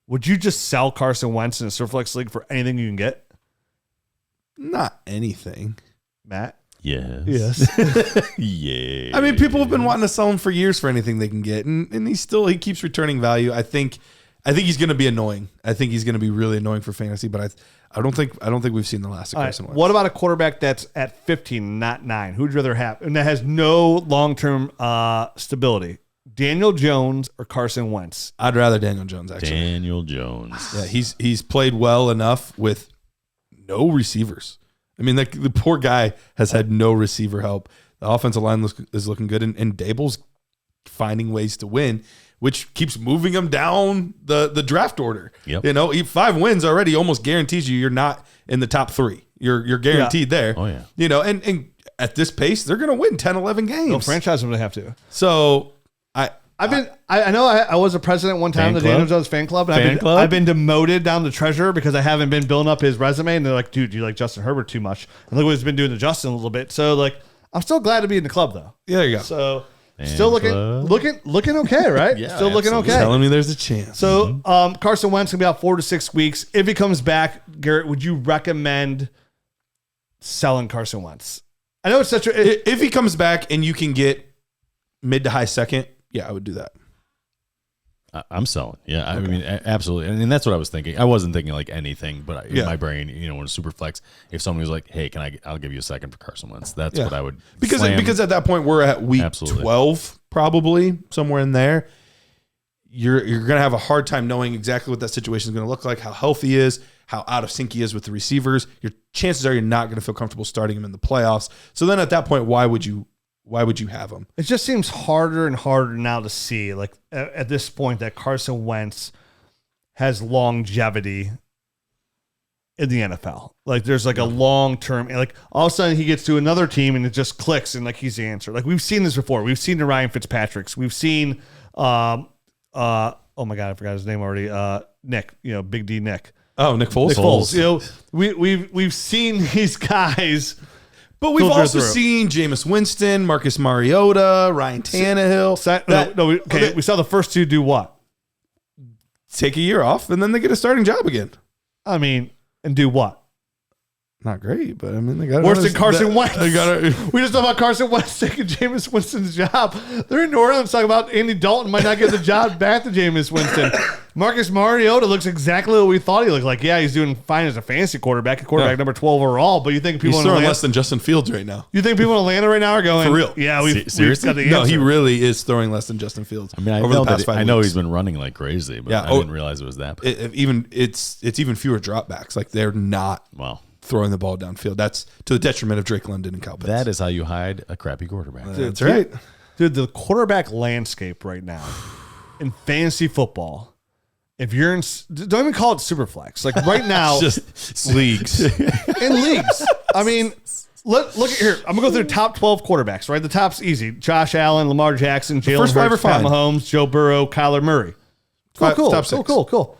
would you just sell Carson Wentz in a Superflex league for anything you can get? Not anything. Matt? Yes. Yeah. I mean, people have been wanting to sell him for years for anything they can get, and he keeps returning value. I think he's going to be annoying. I think he's going to be really annoying for fantasy, but I don't think we've seen the last of Carson Wentz. What about a quarterback that's at 15, not 9? Who'd you rather have? And that has no long-term stability. Daniel Jones or Carson Wentz? I'd rather Daniel Jones, actually. Daniel Jones. Yeah, he's played well enough with no receivers. I mean, the poor guy has had no receiver help. The offensive line is looking good, and Dable's finding ways to win, which keeps moving him down the draft order. Yep. 5 wins already almost guarantees you're not in the top 3. You're guaranteed there. Oh, yeah. And at this pace, they're going to win 10, 11 games. They'll franchise them, they have to. So I know I was a president one time of the Daniel Jones fan club, and I've been demoted down to treasurer because I haven't been building up his resume. And they're like, dude, you like Justin Herbert too much. And look what he's been doing to Justin a little bit. So like, I'm still glad to be in the club though. Yeah, there you go. So still looking okay, right? Yeah, still looking okay. Telling me there's a chance. So Carson Wentz gonna be out 4 to 6 weeks. If he comes back, Garrett, would you recommend selling Carson Wentz? I know it's such a if he comes back and you can get mid to high second, yeah, I would do that. I'm selling. Yeah, I mean, absolutely. And that's what I was thinking. I wasn't thinking like anything, but in my brain, when a super flex, if someone was like, hey, I'll give you a second for Carson Wentz. That's what I would because at that point we're at week 12, probably somewhere in there. You're going to have a hard time knowing exactly what that situation is going to look like, how healthy he is, how out of sync he is with the receivers. Your chances are you're not going to feel comfortable starting him in the playoffs. So then at that point, why would you have him? It just seems harder and harder now to see, like at this point, that Carson Wentz has longevity in the NFL. Like there's like a long term, like all of a sudden he gets to another team and it just clicks and like he's the answer. Like we've seen this before. We've seen the Ryan Fitzpatricks. We've seen, oh my God, I forgot his name already. Nick, Big D Nick. Oh, Nick Foles. Nick Foles. We've seen these guys. But we've also seen Jameis Winston, Marcus Mariota, Ryan Tannehill. We saw the first 2 do what? Take a year off, and then they get a starting job again. I mean, and do what? Not great, but I mean, they got worse than Carson Wentz. We just talked about Carson Wentz taking Jameis Winston's job. They're in New Orleans talking about Andy Dalton might not get the job back to Jameis Winston. Marcus Mariota looks exactly what we thought he looked like. Yeah, he's doing fine as a fantasy quarterback number 12 overall. But you think people he's throwing less than Justin Fields right now? You think people in Atlanta right now are going for real? Yeah, we've got the answer. No, he really is throwing less than Justin Fields. I mean, I know he's been running like crazy, but I didn't realize it was that. It's even fewer dropbacks. Like they're not throwing the ball downfield. That's to the detriment of Drake London and Kyle Pitts. That is how you hide a crappy quarterback. That's right, dude. The quarterback landscape right now in fantasy football. If you're in, don't even call it super flex. Like right now, just leagues. In leagues. I mean, look at here. I'm gonna go through the top 12 quarterbacks. Right, the top's easy: Josh Allen, Lamar Jackson, Jalen Hurts, Pat Mahomes, Joe Burrow, Kyler Murray. Cool.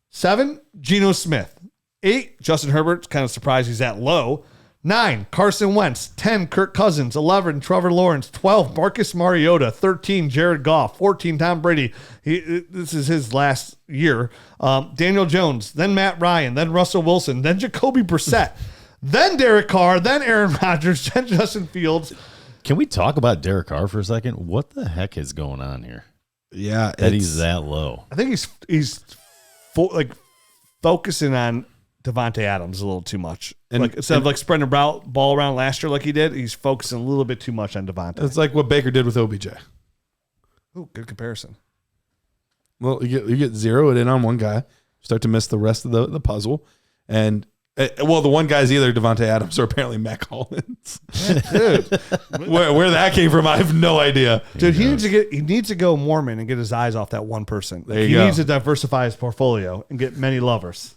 7, Geno Smith. 8, Justin Herbert. Kind of surprised he's that low. 9, Carson Wentz. 10, Kirk Cousins. 11, Trevor Lawrence. 12, Marcus Mariota. 13, Jared Goff. 14, Tom Brady. This is his last year. Daniel Jones. Then Matt Ryan. Then Russell Wilson. Then Jacoby Brissett. Then Derek Carr. Then Aaron Rodgers. Then Justin Fields. Can we talk about Derek Carr for a second? What the heck is going on here? Yeah, that he's that low. I think he's focusing on Devontae Adams a little too much. And instead of spreading the ball around last year like he did, he's focusing a little bit too much on Devontae. It's like what Baker did with OBJ. Ooh, good comparison. Well, you get zero it in on one guy, start to miss the rest of the puzzle, and the one guy's either Devontae Adams or apparently Mac Hollins. Dude, where that came from, I have no idea. Dude, he needs to go Mormon and get his eyes off that one person. He needs to diversify his portfolio and get many lovers.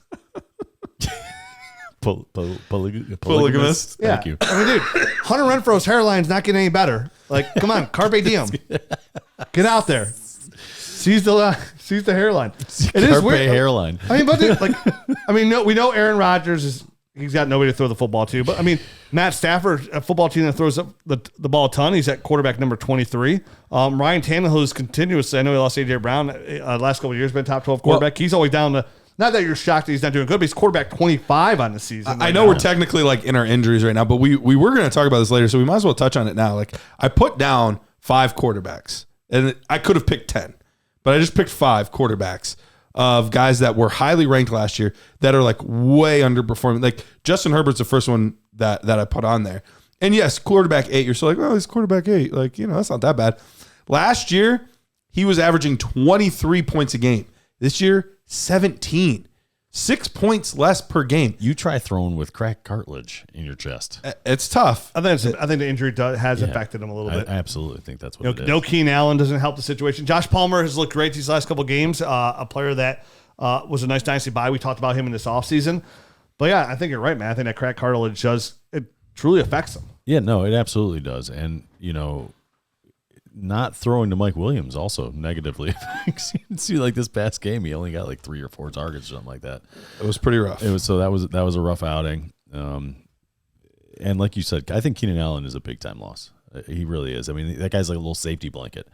Polygamist. Yeah. Thank you. I mean, dude, Hunter Renfro's hairline's not getting any better. Like, come on, carpe diem. Get out there. Seize the hairline. It is weird. Hairline. I mean, but dude, we know Aaron Rodgers he's got nobody to throw the football to. But I mean, Matt Stafford, a football team that throws up the ball a ton. He's at quarterback number 23. Ryan Tannehill is continuously. I know he lost A.J. Brown last couple of years, been top 12 quarterback. He's always down to. Not that you're shocked that he's not doing good, but he's quarterback 25 on the season. I know we're technically in our injuries right now, but we were going to talk about this later, so we might as well touch on it now. Like I put down 5 quarterbacks, and I could have picked 10, but I just picked 5 quarterbacks of guys that were highly ranked last year that are way underperforming. Like Justin Herbert's the first one that I put on there. And yes, quarterback 8, you're still he's quarterback 8. That's not that bad. Last year, he was averaging 23 points a game. This year, 17. 6 points less per game. You try throwing with cracked cartilage in your chest. It's tough. I think the injury has affected him a little bit. I absolutely think that's what it is. No Keenan Allen doesn't help the situation. Josh Palmer has looked great these last couple of games. A player that was a nice dynasty buy. We talked about him in this offseason. But yeah, I think you're right, man. I think that cracked cartilage truly affects him. Yeah, no, it absolutely does. And, not throwing to Mike Williams also negatively affects. You can see this past game, he only got 3 or 4 targets or something like that. It was pretty rough. That was a rough outing. And like you said, I think Keenan Allen is a big time loss. He really is. I mean, that guy's like a little safety blanket.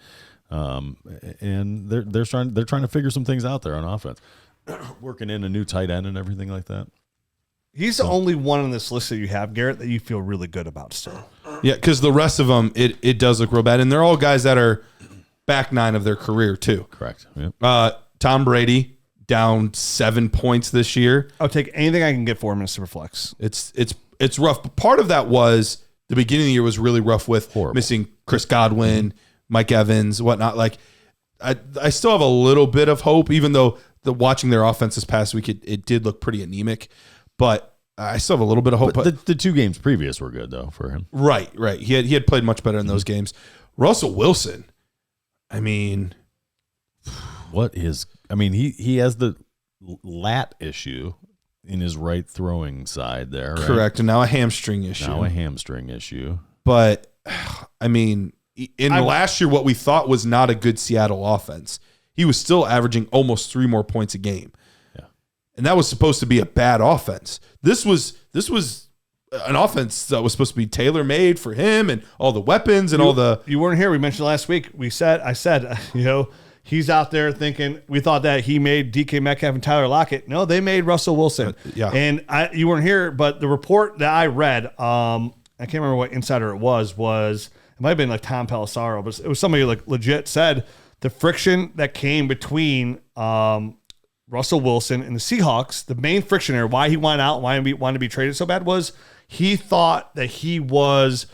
And they're trying to figure some things out there on offense, working in a new tight end and everything like that. He's the only one on this list that you have, Garrett, that you feel really good about still. Yeah, because the rest of them, it does look real bad. And they're all guys that are back 9 of their career, too. Correct. Yep. Tom Brady, down 7 points this year. I'll take anything I can get for him in a Superflex. It's rough. But part of that was the beginning of the year was really rough with missing Chris Godwin, Mike Evans, whatnot. I still have a little bit of hope, even though watching their offense this past week, it did look pretty anemic. But I still have a little bit of hope. But the 2 games previous were good, though, for him. Right. He had played much better in those games. Russell Wilson, I mean... he has the lat issue in his right throwing side there, right? Correct, and now a hamstring issue. But, I mean, last year, what we thought was not a good Seattle offense, he was still averaging almost 3 more points a game. And that was supposed to be a bad offense. This was an offense that was supposed to be tailor-made for him and all the weapons and all the... You weren't here. We mentioned last week. I said, He's out there thinking we thought that he made DK Metcalf and Tyler Lockett. No, they made Russell Wilson. Yeah. And you weren't here, but the report that I read, I can't remember what insider it was it might have been like Tom Pelissaro, but it was somebody like legit said the friction that came between Russell Wilson and the Seahawks, the main friction there, why he wanted out, why he wanted to be traded so bad was he thought that he was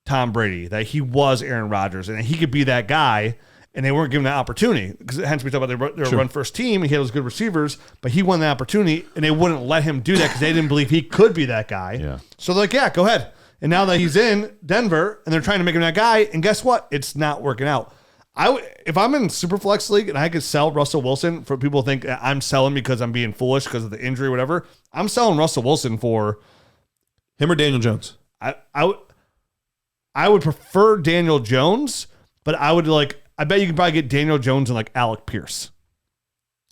Tom Brady, that he was Aaron Rodgers, and he could be that guy. And they weren't given that opportunity because hence we talk about they were a run first team. And he had those good receivers, but he won the opportunity, and they wouldn't let him do that because they didn't believe he could be that guy. Yeah. So they're like, yeah, go ahead. And now that he's in Denver, and they're trying to make him that guy, and guess what? It's not working out. If I'm in Superflex League and I could sell Russell Wilson for people think I'm selling because I'm being foolish because of the injury or whatever, I'm selling Russell Wilson for him or Daniel Jones. I would prefer Daniel Jones, but I bet you can probably get Daniel Jones and like Alec Pierce.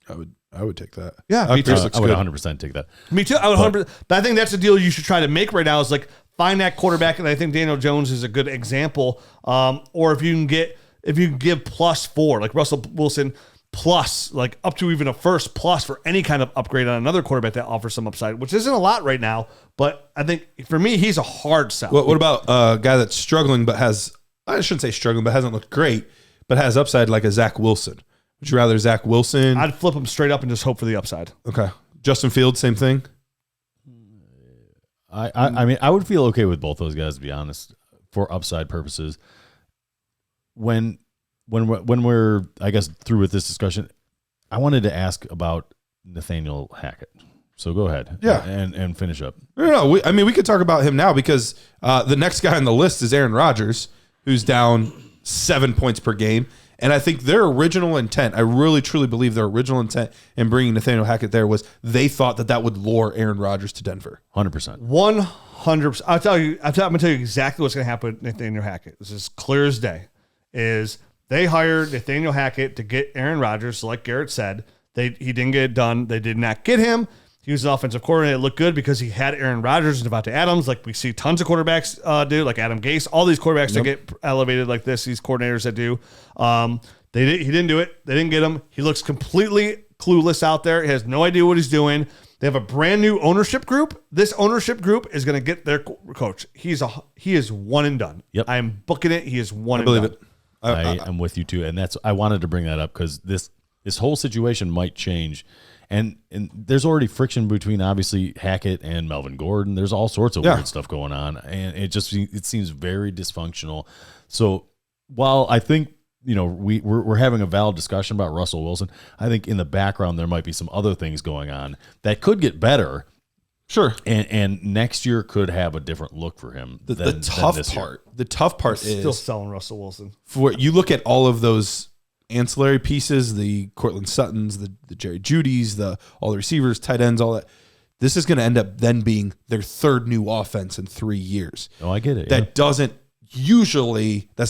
I would take that. Yeah, I would 100% take that. Me too. I would 100%. But I think that's the deal you should try to make right now is like find that quarterback, and I think Daniel Jones is a good example. Or if you can give +4 like Russell Wilson plus like up to even a first plus for any kind of upgrade on another quarterback that offers some upside, which isn't a lot right now. But I think for me, he's a hard sell. What about a guy that's struggling but I shouldn't say struggling, but hasn't looked great, but has upside like a Zach Wilson? Would you rather Zach Wilson? I'd flip him straight up and just hope for the upside. Okay. Justin Fields, same thing? I mean, I would feel okay with both those guys, to be honest, for upside purposes. When we're, I guess, through with this discussion, I wanted to ask about Nathaniel Hackett. So go ahead, and finish up. No, we could talk about him now because the next guy on the list is Aaron Rodgers, who's down 7 points per game. And I think their original intent, I really truly believe their original intent in bringing Nathaniel Hackett there was they thought that would lure Aaron Rodgers to Denver. 100%. 100%. I'm going to tell you exactly what's going to happen with Nathaniel Hackett. This is clear as day. Is they hired Nathaniel Hackett to get Aaron Rodgers, like Garrett said. He didn't get it done. They did not get him. He was an offensive coordinator. It looked good because he had Aaron Rodgers and Devontae Adams, like we see tons of quarterbacks do, like Adam Gase. All these quarterbacks that get elevated like this, these coordinators that do. He didn't do it. They didn't get him. He looks completely clueless out there. He has no idea what he's doing. They have a brand new ownership group. This ownership group is going to get their coach. He is one and done. Yep. I am booking it. He is one I and believe done. it. I am with you too, and I wanted to bring that up because this whole situation might change. And there's already friction between obviously Hackett and Melvin Gordon. There's all sorts of weird stuff going on, and it seems very dysfunctional. So while I think we're having a valid discussion about Russell Wilson, I think in the background there might be some other things going on that could get better. Sure, and next year could have a different look for him. The tough part is still selling Russell Wilson. For you look at all of those ancillary pieces, the Cortland Suttons, the Jerry Judys, all the receivers, tight ends, all that. This is going to end up then being their third new offense in 3 years. Oh, I get it. That's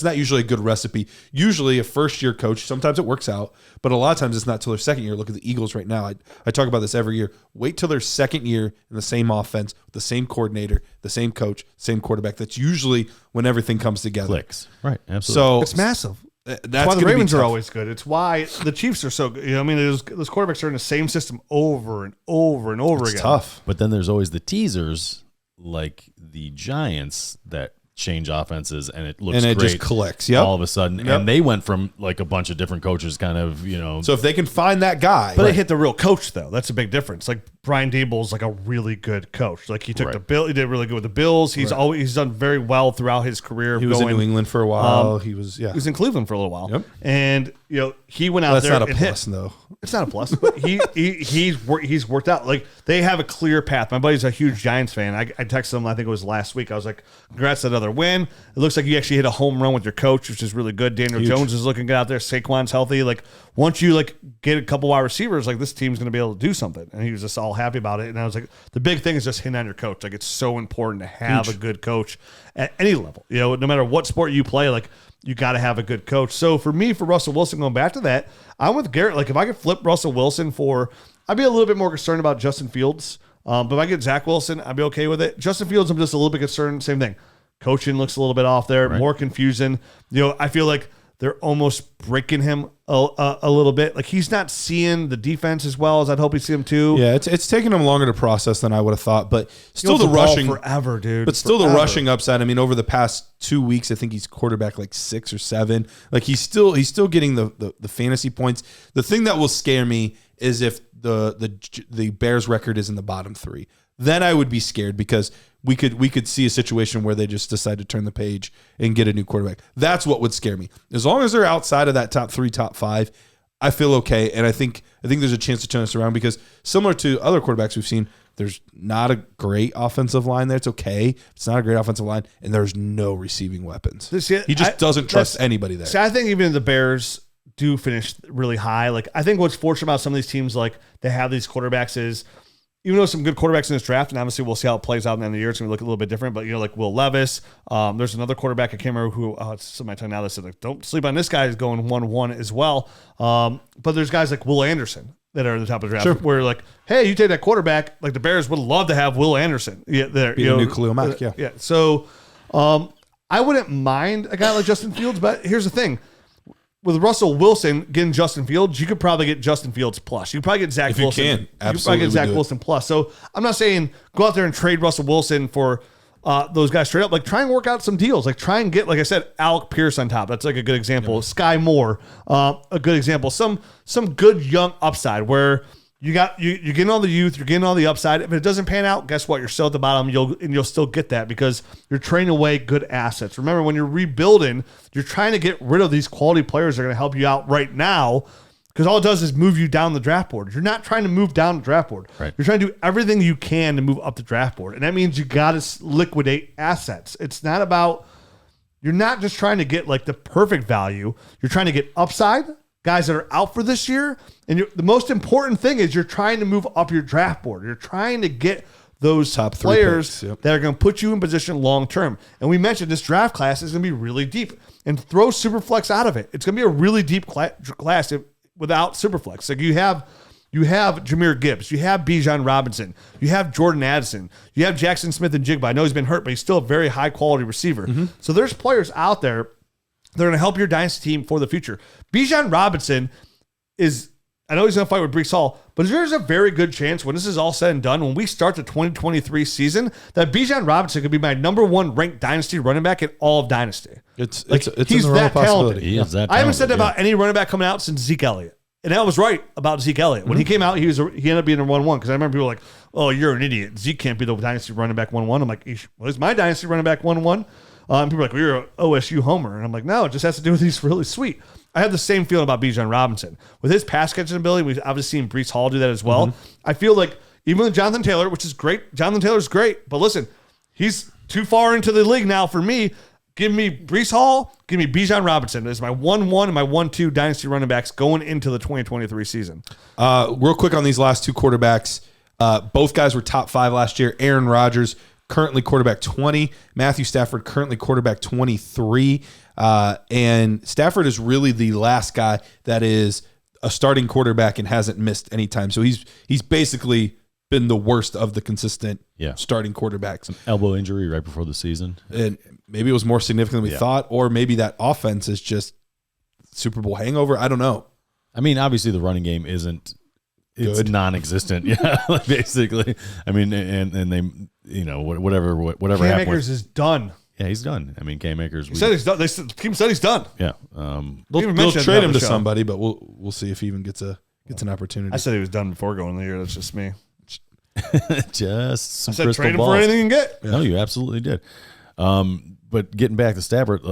not usually a good recipe. Usually a first-year coach, sometimes it works out, but a lot of times it's not till their second year. Look at the Eagles right now. I talk about this every year. Wait till their second year in the same offense, with the same coordinator, the same coach, same quarterback. That's usually when everything comes together. Clicks. Right, absolutely. So It's massive. That's why the Ravens are always good. It's why the Chiefs are so good. Those quarterbacks are in the same system over and over and over again. It's tough. But then there's always the teasers, like the Giants, that change offenses and it looks great just clicks. Yep. All of a sudden. Yep. And they went from like a bunch of different coaches kind of, So if they can find that guy. But they hit the real coach, though. That's a big difference. Like Brian Daboll's like a really good coach. Like he took the Bill. He did really good with the Bills. He's done very well throughohout his career. He was in New England for a while. He was in Cleveland for a little while. Yep. And he went out there. That's not a plus, though. It's not a plus, but he's worked out. Like they have a clear path. My buddy's a huge Giants fan. I texted him. I think it was last week. I was like, "Congrats on another win. It looks like you actually hit a home run with your coach, which is really good. Daniel Jones is looking good out there. Saquon's healthy. Like once you get a couple wide receivers, like this team's going to be able to do something." And he was just all happy about it. And I was like, the big thing is just hitting on your coach. Like it's so important to have a good coach at any level. No matter what sport you play, like you got to have a good coach. So for me, for Russell Wilson, going back to that, I'm with Garrett. Like if I could flip Russell Wilson I'd be a little bit more concerned about Justin Fields. But if I get Zach Wilson, I'd be okay with it. Justin Fields, I'm just a little bit concerned. Same thing. Coaching looks a little bit off there, more confusing. I feel like they're almost breaking him a little bit. Like he's not seeing the defense as well as I'd hope he'd see him too. Yeah, it's taking him longer to process than I would have thought, but still the rushing forever, dude. But still the rushing upside. I mean, over the past 2 weeks, I think he's quarterback like 6 or 7. Like he's still getting the fantasy points. The thing that will scare me is if the Bears record is in the bottom 3. Then I would be scared because we could see a situation where they just decide to turn the page and get a new quarterback. That's what would scare me. As long as they're outside of that top 3, top 5, I feel okay. And I think there's a chance to turn this around because similar to other quarterbacks we've seen, there's not a great offensive line there. It's okay. It's not a great offensive line, and there's no receiving weapons. He just doesn't trust anybody there. See, I think even the Bears do finish really high. Like I think what's fortunate about some of these teams, like they have these quarterbacks is, even though some good quarterbacks in this draft, and obviously we'll see how it plays out in the end of the year, it's going to look a little bit different, but like Will Levis, there's another quarterback, I can't remember who, it's in my tongue now that said, like, don't sleep on this guy, is going 1-1 as well. But there's guys like Will Anderson that are at the top of the draft where like, hey, you take that quarterback, like the Bears would love to have Will Anderson. Yeah, there. Be the new Khalil Mack, yeah. Yeah. So I wouldn't mind a guy like Justin Fields, but here's the thing. With Russell Wilson getting Justin Fields, you could probably get Justin Fields plus. You could probably get Zach Wilson. You could probably get Zach Wilson plus. So I'm not saying go out there and trade Russell Wilson for those guys straight up. Like try and work out some deals. Like try and get, like I said, Alec Pierce on top. That's like a good example. Yeah. Sky Moore, a good example. Some good young upside where you're getting all the youth, you're getting all the upside. If it doesn't pan out, guess what? You're still at the bottom. You'll still get that because you're trading away good assets. Remember, when you're rebuilding, you're trying to get rid of these quality players that are going to help you out right now because all it does is move you down the draft board. You're not trying to move down the draft board. Right. You're trying to do everything you can to move up the draft board. And that means you got to liquidate assets. It's not about, you're not just trying to get like the perfect value. You're trying to get upside, guys that are out for this year. And the most important thing is you're trying to move up your draft board. You're trying to get those top players that are going to put you in position long term. And we mentioned this draft class is going to be really deep. And throw Superflex out of it. It's going to be a really deep class without Superflex. Like you have Jahmyr Gibbs, you have Bijan Robinson, you have Jordan Addison, you have Jackson Smith and Jigba. I know he's been hurt, but he's still a very high quality receiver. Mm-hmm. So there's players out there that are going to help your dynasty team for the future. Bijan Robinson is, I know he's going to fight with Breece Hall, but there's a very good chance when this is all said and done, when we start the 2023 season, that Bijan Robinson could be my number 1 ranked dynasty running back in all of dynasty. It's he's in the that talented. He is that talented. I haven't said that about any running back coming out since Zeke Elliott. And I was right about Zeke Elliott. When he came out, he ended up being a 1-1 because I remember people were like, oh, you're an idiot. Zeke can't be the dynasty running back 1-1. I'm like, well, he's my dynasty running back 1-1. And people are like, well, you're an OSU homer. And I'm like, no, it just has to do with he's really sweet. I have the same feeling about Bijan Robinson. With his pass catching ability, we've obviously seen Breece Hall do that as well. Mm-hmm. I feel like even with Jonathan Taylor, which is great, Jonathan Taylor's great, but listen, he's too far into the league now for me. Give me Breece Hall, give me Bijan Robinson as my 1-1 and my 1-2 dynasty running backs going into the 2023 season. Real quick on these last 2 quarterbacks. Both guys were top 5 last year. Aaron Rodgers, currently quarterback 20. Matthew Stafford, currently quarterback 23. And Stafford is really the last guy that is a starting quarterback and hasn't missed any time. So he's basically been the worst of the consistent starting quarterbacks. An elbow injury right before the season. And maybe it was more significant than we thought, or maybe that offense is just Super Bowl hangover. I don't know. I mean, obviously the running game isn't it's non-existent. Yeah, basically. I mean, and they, you know, whatever Cam happened. Akers is done. Yeah, he's done. I mean, Cam Akers. He said he's done. The team said he's done. Yeah. They'll trade him to somebody, but we'll see if he even gets an opportunity. I said he was done before going the year. That's just me. Just some I said crystal trade him balls. for anything you can get. No, you absolutely did. But getting back to Stafford,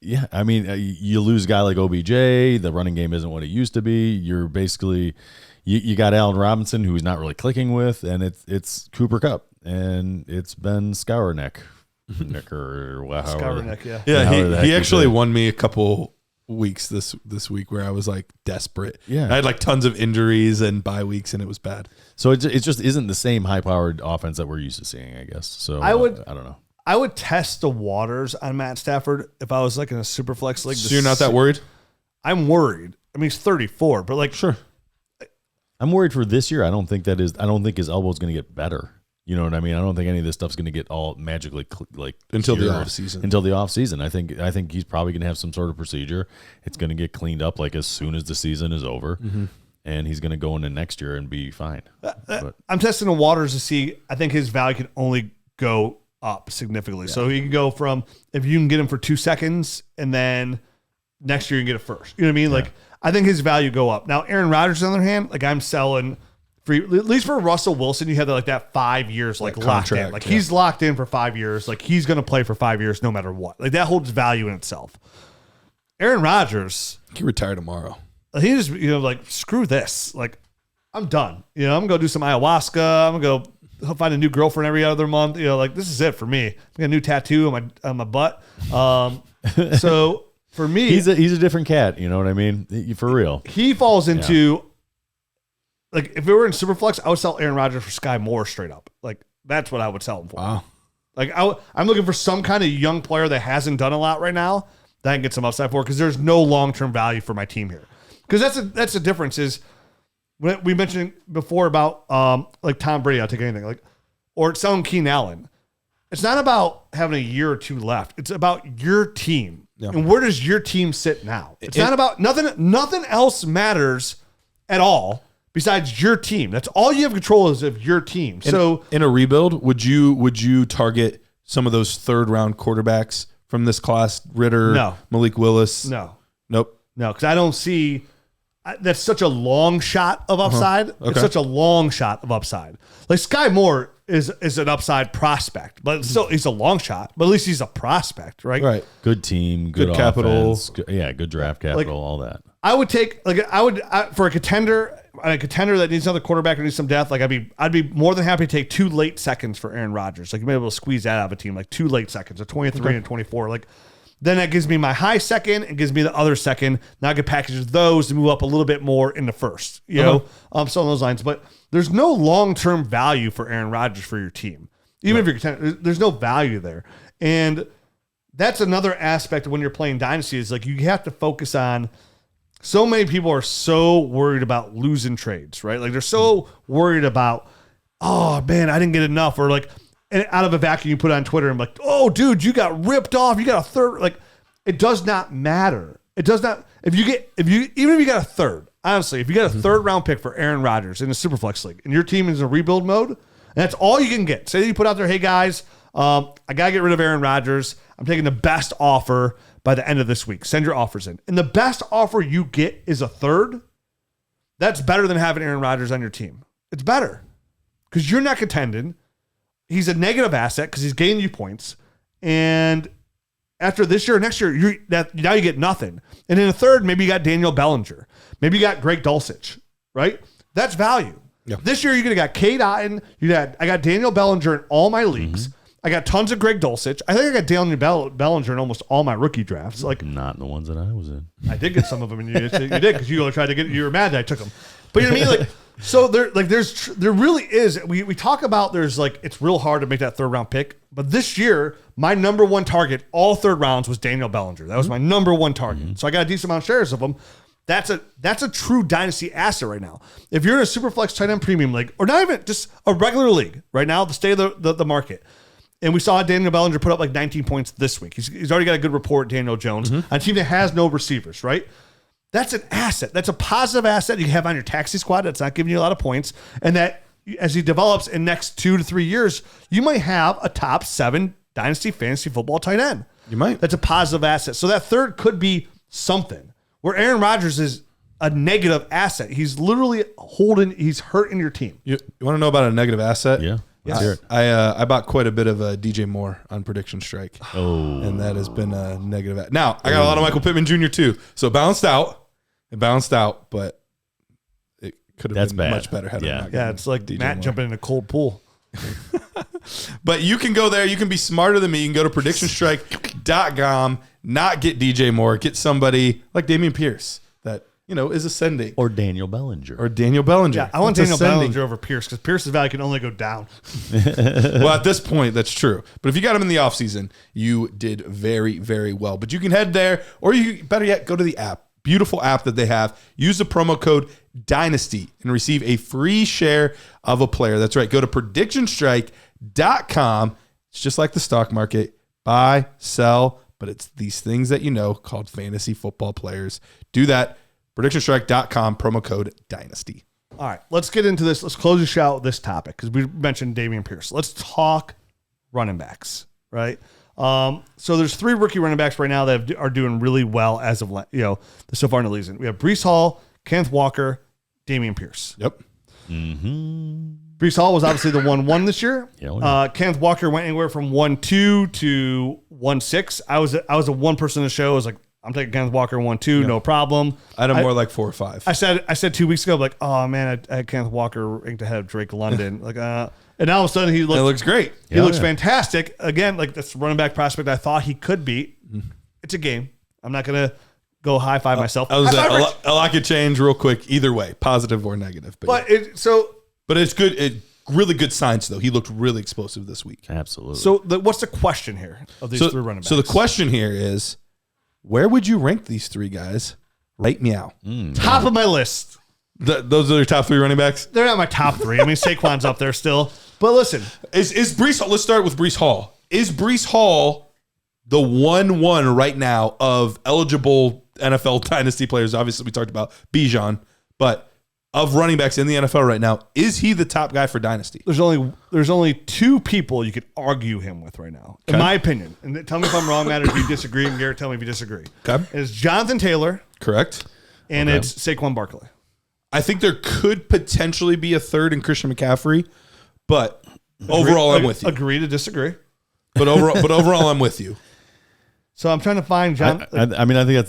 yeah, I mean, you lose a guy like OBJ. The running game isn't what it used to be. You're basically you got Allen Robinson, who he's not really clicking with, and it's Cooper Kupp, and it's Ben Skowronek, or however. Skowronek, yeah. Yeah, he actually won me a couple weeks this week where I was like desperate. Yeah, I had like tons of injuries and bye weeks, and it was bad. So it just isn't the same high-powered offense that we're used to seeing, I guess. So I don't know. I would test the waters on Matt Stafford if I was like in a super flex league. So you're not that worried? I'm worried. I mean, he's 34, but like, sure. I'm worried for this year. I don't think his elbow is going to get better. You know what I mean? I don't think any of this stuff's going to get all magically until the cured off season. Until the off season, I think he's probably going to have some sort of procedure. It's going to get cleaned up like as soon as the season is over, and he's going to go into next year and be fine. I'm testing the waters to see. I think his value can only go up significantly. Yeah. So he can go from, if you can get him for 2 seconds, and then next year you can get it first. You know what I mean? Yeah. Like, I think his value go up. Now, Aaron Rodgers, on the other hand, like, I'm selling. At least for Russell Wilson, you have that 5 years like locked in. Like he's locked in for 5 years. Like he's going to play for 5 years no matter what. Like that holds value in itself. Aaron Rodgers, he retire tomorrow. He just like screw this. Like I'm done. I'm gonna go do some ayahuasca. I'm gonna go find a new girlfriend every other month. Like this is it for me. I got a new tattoo on my butt. So for me, he's a different cat. You know what I mean? For real. He falls into. Like, if we were in Superflex, I would sell Aaron Rodgers for Sky Moore straight up. Like, that's what I would sell him for. Wow. Like, I'm looking for some kind of young player that hasn't done a lot right now that I can get some upside for because there's no long-term value for my team here. Because that's the difference is when we mentioned before about, like, Tom Brady, I'll take anything. Like, or selling Keenan Allen. It's not about having a year or two left. It's about your team. Yeah. And where does your team sit now? It's not about nothing else matters at all. Besides your team, that's all you have control is of your team. So in a rebuild, would you target some of those 3rd round quarterbacks from this class? Ritter, no. Malik Willis, nope, because I don't see. That's such a long shot of upside. Okay. It's such a long shot of upside. Like Sky Moore is an upside prospect, but still he's a long shot. But at least he's a prospect, right? Right. Good team, good capital, good draft capital, all that. I would take for a contender that needs another quarterback or needs some depth. Like I'd be more than happy to take 2 late seconds for Aaron Rodgers. Like you may be able to squeeze that out of a team, like 2 late seconds, a 23 and 24. Like then that gives me my high second and gives me the other second. Now I can package those to move up a little bit more in the first. So on those lines. But there's no long-term value for Aaron Rodgers for your team. Even if you're contender, there's no value there. And that's another aspect when you're playing Dynasty is like you have to focus on. So many people are so worried about losing trades, right? Like they're so worried about, oh man, I didn't get enough, or like, and out of a vacuum you put on Twitter and like, oh dude, you got ripped off. You got a third. Like, it does not matter. It does not. Even if you got a third, honestly, if you got a 3rd round pick for Aaron Rodgers in a Superflex league and your team is in a rebuild mode, and that's all you can get. Say you put out there, hey guys, I gotta get rid of Aaron Rodgers. I'm taking the best offer by the end of this week. Send your offers in. And the best offer you get is a 3rd. That's better than having Aaron Rodgers on your team. It's better because you're not contending. He's a negative asset because he's gaining you points. And after this year or next year, now you get nothing. And in a 3rd, maybe you got Daniel Bellinger. Maybe you got Greg Dulcich, right? That's value. Yeah. This year, you're going to got Cade Otton. I got Daniel Bellinger in all my leagues. I got tons of Greg Dulcich. I think I got Daniel Bellinger in almost all my rookie drafts. Like not in the ones that I was in. I did get some of them, and you did because you tried to get. You were mad that I took them, but you know what I mean. Like so, there really is. We talk about there's like it's real hard to make that 3rd round pick, but this year my number 1 target all 3rd rounds was Daniel Bellinger. That was my number 1 target. So I got a decent amount of shares of him. That's a true dynasty asset right now. If you're in a Superflex tight end premium league, or not even just a regular league right now, the state of the market. And we saw Daniel Bellinger put up like 19 points this week. He's already got a good report, Daniel Jones, on a team that has no receivers, right? That's an asset. That's a positive asset you have on your taxi squad that's not giving you a lot of points. And that as he develops in next 2 to 3 years, you might have a top 7 dynasty fantasy football tight end. You might. That's a positive asset. So that 3rd could be something. Where Aaron Rodgers is a negative asset. He's literally he's hurting your team. You want to know about a negative asset? Yeah. Yes. I bought quite a bit of DJ Moore on Prediction Strike. Oh. And that has been a negative. Now, I got a lot of Michael Pittman Jr. too. So it balanced out, but it could have been much better. Yeah, it's like DJ Matt Moore jumping in a cold pool. But you can go there. You can be smarter than me. You can go to predictionstrike.com, not get DJ Moore, get somebody like Dameon Pierce that is ascending. Or Daniel Bellinger. Yeah, I want Daniel Bellinger over Pierce because Pierce's value can only go down. Well, at this point, that's true. But if you got him in the offseason, you did very, very well. But you can head there, or you better yet, go to the app. beautiful app that they have. Use the promo code Dynasty and receive a free share of a player. That's right. Go to predictionstrike.com. It's just like the stock market. Buy, sell, but it's these things that you know called fantasy football players. Do that. Predictionstrike.com, promo code Dynasty. All right, let's get into this. Let's close the show with this topic because we mentioned Dameon Pierce. Let's talk running backs, right? So there's 3 rookie running backs right now that are doing really well as of so far in the season. We have Breece Hall, Kenneth Walker, Dameon Pierce. Yep. Breece Hall was obviously the 1-1 this year. Yeah, Kenneth Walker went anywhere from 1-2 to 1-6. I was a one person in the show. I was like, I'm taking Kenneth Walker 1-2, no problem. I had him more like 4 or 5. I said 2 weeks ago, like, oh man, I had Kenneth Walker ranked ahead of Drake London. And now all of a sudden It looks great. He looks fantastic. Again, like that's the running back prospect I thought he could be. It's a game. I'm not gonna go high five myself. A lot could change real quick either way, positive or negative. But it's good. Really good signs though. He looked really explosive this week. Absolutely. So what's the question here of these 3 running backs? So the question here is, where would you rank these 3 guys? Right meow. Top of my list. Those are your top 3 running backs? They're not my top 3. I mean, Saquon's up there still. But listen. Is Breece Hall, let's start with Breece Hall. Is Breece Hall the 1-1 right now of eligible NFL dynasty players? Obviously, we talked about Bijan, but of running backs in the NFL right now, is he the top guy for dynasty? There's only 2 people you could argue him with right now, in my opinion. And tell me if I'm wrong, Matt, or if you disagree. And Garrett, tell me if you disagree. Okay. It's Jonathan Taylor. Correct. And it's Saquon Barkley. I think there could potentially be a third in Christian McCaffrey, but overall, I'm with you. Agree to disagree. But overall, I'm with you. So I'm trying to find John. I mean, I think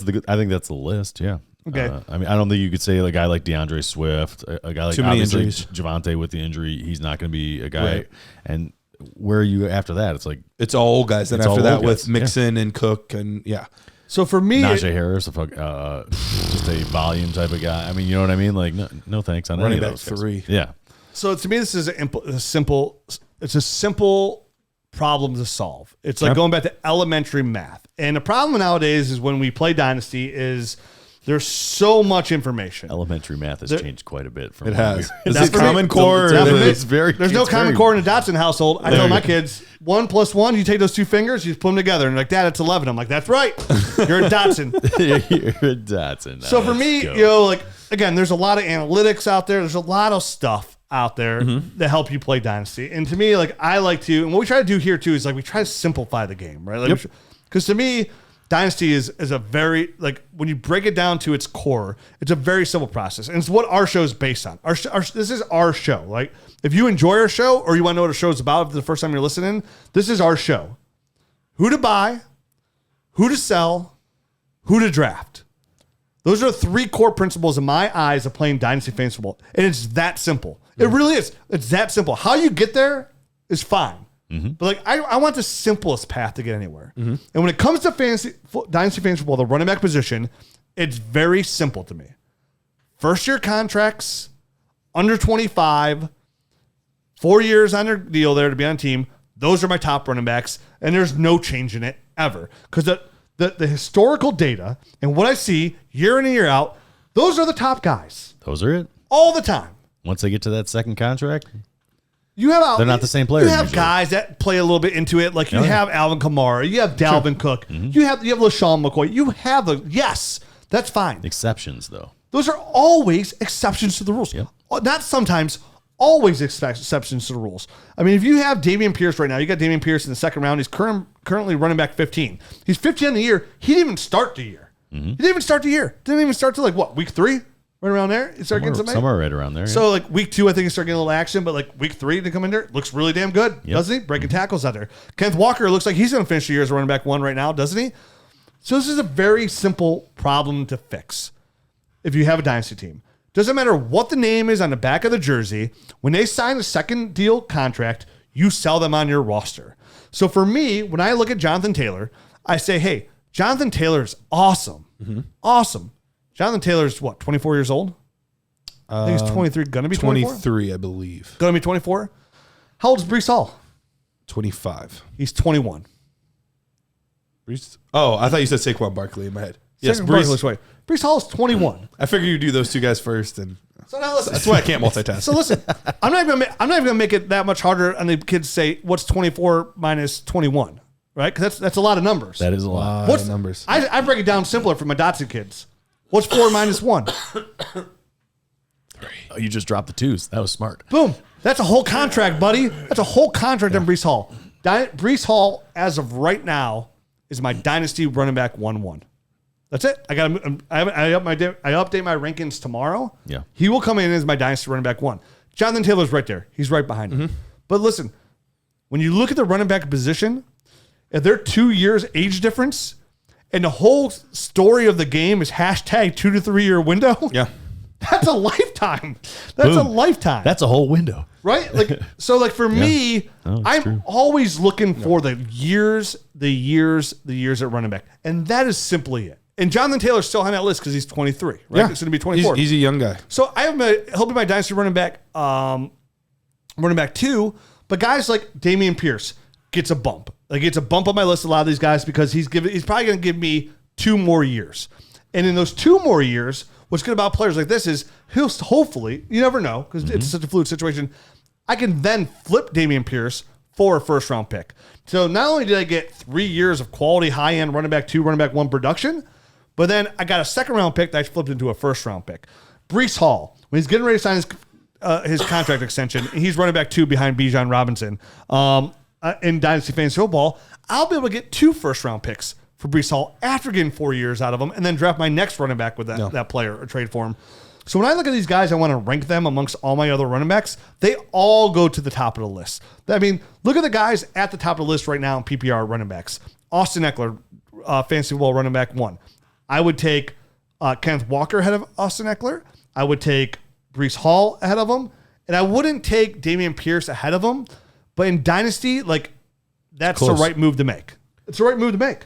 that's the list. Yeah. Okay. I mean, I don't think you could say a guy like DeAndre Swift, a guy like Too many obviously injuries. Javonte with the injury. He's not going to be a guy. Right. And where are you after that? It's like it's all old guys. Then It's after all that, old with guys. Mixon and Cook and So for me, Najee Harris, just a volume type of guy. I mean, you know what I mean? Like, no thanks on running any of back those guys. 3. Yeah. so to me, this is a simple problem to solve. It's like going back to elementary math. And the problem nowadays is when we play Dynasty is there's so much information. Elementary math has changed quite a bit. From It has. Is Is it Common Core? It's very. There's no it's Common very- Core in the Dotson household. I tell my kids, 1 + 1, you take those 2 fingers, you put them together. And they're like, Dad, it's 11. I'm like, that's right. You're a Dotson. You're a Dotson. So for me, like, again, there's a lot of analytics out there. There's a lot of stuff out there that help you play Dynasty. And to me, like, I like to, and what we try to do here too is like, we try to simplify the game, right? Like, because to me, Dynasty is a very, like, when you break it down to its core, it's a very simple process. And it's what our show is based on. This is our show. Like, if you enjoy our show or you want to know what our show is about for the first time you're listening, this is our show. Who to buy, who to sell, who to draft. Those are 3 core principles in my eyes of playing Dynasty Fantasy Football. And it's that simple. It really is. It's that simple. How you get there is fine. But like I want the simplest path to get anywhere. And when it comes to Dynasty Fantasy Football, the running back position, it's very simple to me. First year contracts, under 25, 4 years on their deal there to be on team. Those are my top running backs, and there's no change in it ever. Because the historical data and what I see year in and year out, those are the top guys. Those are it. All the time. Once they get to that second contract, They're not the same players You have usually. guys that play a little bit into it, like you have Alvin Kamara, you have Dalvin Cook, you have LaShawn McCoy, you have that's fine. exceptions though. Those are always exceptions to the rules. Yep. Not sometimes, always exceptions to the rules. I mean, if you have Dameon Pierce right now, you got Dameon Pierce in the second round. He's currently running back 15. He's 15 in the year. He didn't even start the year. He didn't even start the year. Didn't even start to week 3? Right around there? He started getting something? Somewhere right around there. So, week 2, I think he started getting a little action, but, week 3 to come in there, looks really damn good, doesn't he? Breaking tackles out there. Kenneth Walker looks like he's going to finish the year as a running back 1 right now, doesn't he? So, this is a very simple problem to fix if you have a dynasty team. Doesn't matter what the name is on the back of the jersey. When they sign a second deal contract, you sell them on your roster. So, for me, when I look at Jonathan Taylor, I say, hey, Jonathan Taylor is awesome. Awesome. Jonathan Taylor's 24 years old? I think he's 23. Going to be 24? 23, I believe. Going to be 24? How old is Breece Hall? 25. He's 21. Breece? Oh, I thought you said Saquon Barkley in my head. Yes, Saquon Barkley this way. Breece Hall is 21. I figure you do those two guys first, and So now listen. that's why I can't multitask. So listen, I'm not even gonna make it that much harder on the kids to say what's 24 minus 21, right? Because that's a lot of numbers. That is a lot. What's numbers? I break it down simpler for my Dotson kids. What's 4 minus 1? Oh, you just dropped the twos. That was smart. Boom. That's a whole contract, buddy. That's a whole contract on Breece Hall. Breece Hall, as of right now, is my dynasty running back 1-1. That's it. I update my rankings tomorrow. Yeah. He will come in as my dynasty running back 1. Jonathan Taylor's right there. He's right behind him. But listen, when you look at the running back position, if they're 2 years age difference, and the whole story of the game is hashtag 2 to 3 year window. Yeah. That's a lifetime. That's a lifetime. That's a whole window. Right? Like for me, I'm true. always looking for the years at running back. And that is simply it. And Jonathan Taylor's still on that list because he's 23, right? Yeah. It's going to be 24. He's a young guy. So he'll be my dynasty running back 2. But guys like Dameon Pierce gets a bump. Like it's a bump on my list, a lot of these guys, because he's probably going to give me 2 more years. And in those 2 more years, what's good about players like this is he'll hopefully, you never know, because it's such a fluid situation, I can then flip Dameon Pierce for a first round pick. So not only did I get 3 years of quality high-end running back 2, running back 1 production, but then I got a second round pick that I flipped into a first round pick. Breece Hall, when he's getting ready to sign his contract extension, he's running back 2 behind Bijan Robinson in Dynasty Fantasy Football, I'll be able to get 2 first round picks for Breece Hall after getting 4 years out of him, and then draft my next running back with that player or trade for him. So when I look at these guys, I want to rank them amongst all my other running backs. They all go to the top of the list. I mean, look at the guys at the top of the list right now in PPR running backs. Austin Eckler, Fantasy Football running back 1. I would take Kenneth Walker ahead of Austin Eckler. I would take Breece Hall ahead of him. And I wouldn't take Dameon Pierce ahead of him. But in Dynasty, that's the right move to make. It's the right move to make.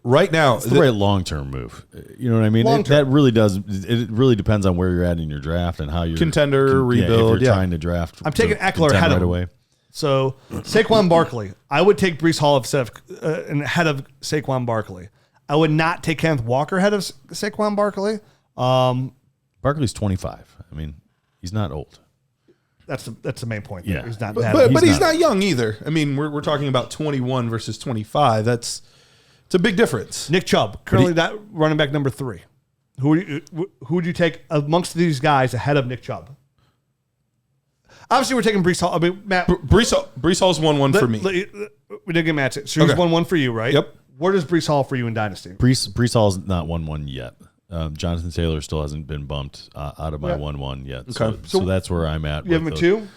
Right now, it's the right long-term move. You know what I mean? That really does. It really depends on where you're at in your draft and how you're contender rebuild. If you're trying to draft, I'm taking Eckler ahead of him. So Saquon Barkley, I would take Breece Hall ahead of Saquon Barkley. I would not take Kenneth Walker ahead of Saquon Barkley. Barkley's 25. I mean, he's not old. That's the main point. Yeah, he's not. But he's not young either. I mean, we're talking about 21 versus 25. It's a big difference. Nick Chubb, currently that running back number 3. Who would you take amongst these guys ahead of Nick Chubb? Obviously, we're taking Breece Hall. I mean, Matt. Breece Hall's 1-1 for me. We didn't get Matt's. So he's 1-1 for you, right? Yep. Where does Breece Hall for you in Dynasty? Breece Hall's not 1-1 yet. Jonathan Taylor still hasn't been bumped out of my 1-1 yet. Okay. So that's where I'm at. You have him at 2?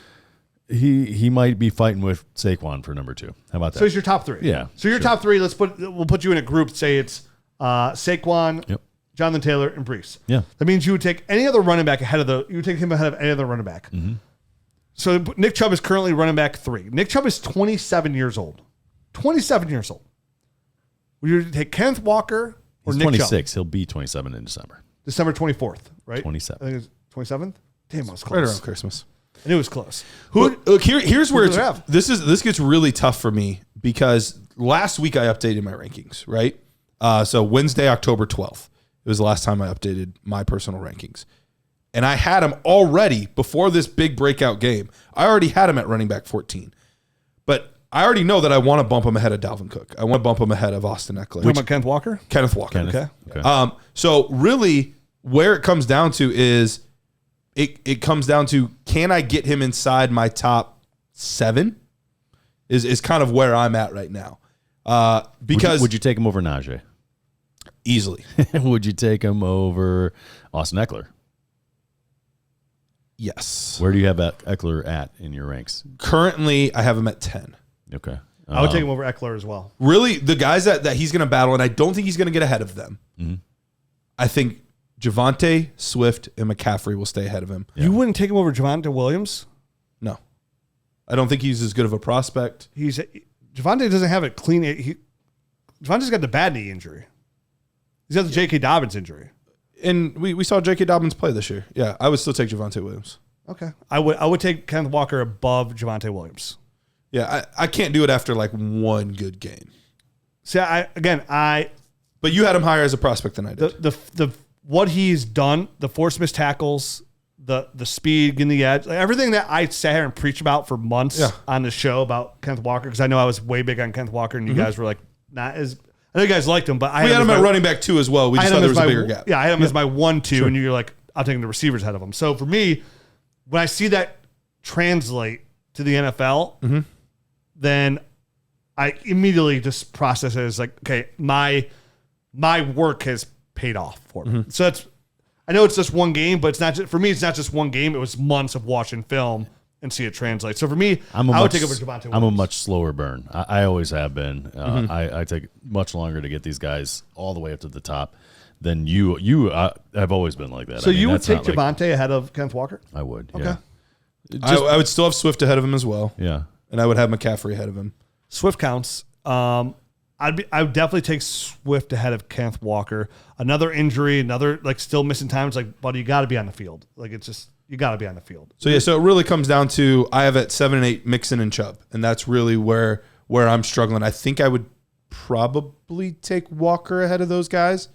He might be fighting with Saquon for number 2. How about that? So he's your top 3. Yeah. So your top 3. We'll put you in a group. Say it's Saquon, Jonathan Taylor, and Breece. Yeah. That means you would take any other running back you would take him ahead of any other running back. Mm-hmm. So Nick Chubb is currently running back 3. Nick Chubb is 27 years old. 27 years old. Would you take Kenneth Walker or He's Nick 26. Chubb? He'll be 27 in December. December 24th, right? 27. I think it's 27th. Damn, I was close. Right around Christmas. I knew it was close. Look, here's where do they have? this gets really tough for me because last week I updated my rankings, right? So Wednesday, October 12th, it was the last time I updated my personal rankings. And I had him already before this big breakout game. I already had him at running back 14. But I already know that I want to bump him ahead of Dalvin Cook. I want to bump him ahead of Austin Eckler. Talking about Kenneth Walker? Kenneth Walker. Okay. So really where it comes down to is it comes down to, can I get him inside my top 7 is kind of where I'm at right now. Because would you take him over Najee? Easily. Would you take him over Austin Eckler? Yes. Where do you have Eckler at in your ranks? Currently, I have him at 10. Okay. I would take him over Eckler as well. Really, the guys that he's going to battle, and I don't think he's going to get ahead of them. Mm-hmm. I think Javonte, Swift, and McCaffrey will stay ahead of him. Yeah. You wouldn't take him over Javonte Williams? No. I don't think he's as good of a prospect. Javonte doesn't have a clean. Javonte's got the bad knee injury. He's got the J.K. Dobbins injury. And we saw J.K. Dobbins play this year. Yeah, I would still take Javonte Williams. Okay. I would take Kenneth Walker above Javonte Williams. Yeah, I can't do it after like one good game. See, I But you had him higher as a prospect than I did. The what he's done, the forced missed tackles, the speed, getting the edge, like everything that I sat here and preached about for months on the show about Kenneth Walker, because I know I was way big on Kenneth Walker, and you guys were like not as. I know you guys liked him, but we had him at running back 2 as well. We just thought there was a bigger gap. Yeah, I had him as my 1-2, and you're like, I'm taking the receivers ahead of him. So for me, when I see that translate to the NFL, then I immediately just process it as like, okay, my work has paid off for me. So I know it's just one game, but it's not just, for me, it's not just one game. It was months of watching film and see it translate. So for me, I would take over Javonte Williams. I'm a much slower burn. I always have been. I take much longer to get these guys all the way up to the top than you. You have always been like that. So you would take Javonte ahead of Kenneth Walker? I would, okay. Yeah. I would still have Swift ahead of him as well. Yeah. And I would have McCaffrey ahead of him. Swift counts. I would definitely take Swift ahead of Kenneth Walker. Another injury, another like still missing time. It's like, buddy, you got to be on the field. Like it's just you got to be on the field. So so it really comes down to I have at 7 and 8 Mixon and Chubb, and that's really where I'm struggling. I think I would probably take Walker ahead of those guys.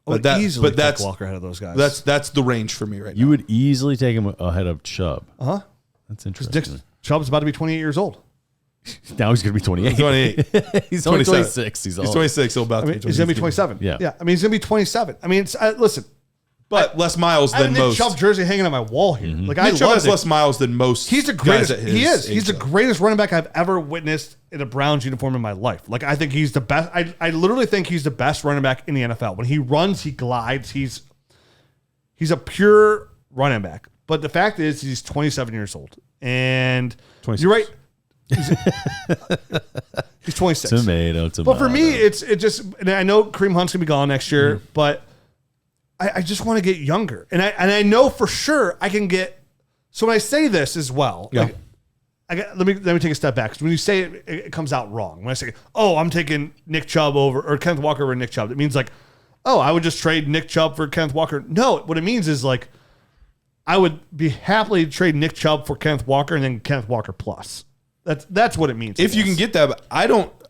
But that's Walker ahead of those guys. That's the range for me right now. You would easily take him ahead of Chubb. That's interesting. Chubb's about to be 28 years old. Now he's going to be 28. 28. He's only 26. He's 26. So about he's going to be 27. Yeah. I mean, he's going to be 27. I mean, listen. But less miles than most. I have a Nick Chubb jersey hanging on my wall here. Like Nick Chubb has less miles than most. He's the greatest. He is. He's the level. greatest running back I've ever witnessed in a Browns uniform in my life. Like I think he's the best. I literally think he's the best running back in the NFL. When he runs, he glides. He's a pure running back. But the fact is, he's 27 years old, and 26. You're right. He's 26. Tomato. But for me, it just. And I know Kareem Hunt's gonna be gone next year, but I just want to get younger, and I know for sure I can get. So when I say this as well, let me take a step back, because when you say it, it comes out wrong. When I say, "Oh, I'm taking Nick Chubb or Kenneth Walker over Nick Chubb," it means like, "Oh, I would just trade Nick Chubb for Kenneth Walker." No, what it means is like, I would be happily to trade Nick Chubb for Kenneth Walker and then Kenneth Walker plus. That's what it means. If you can get that, but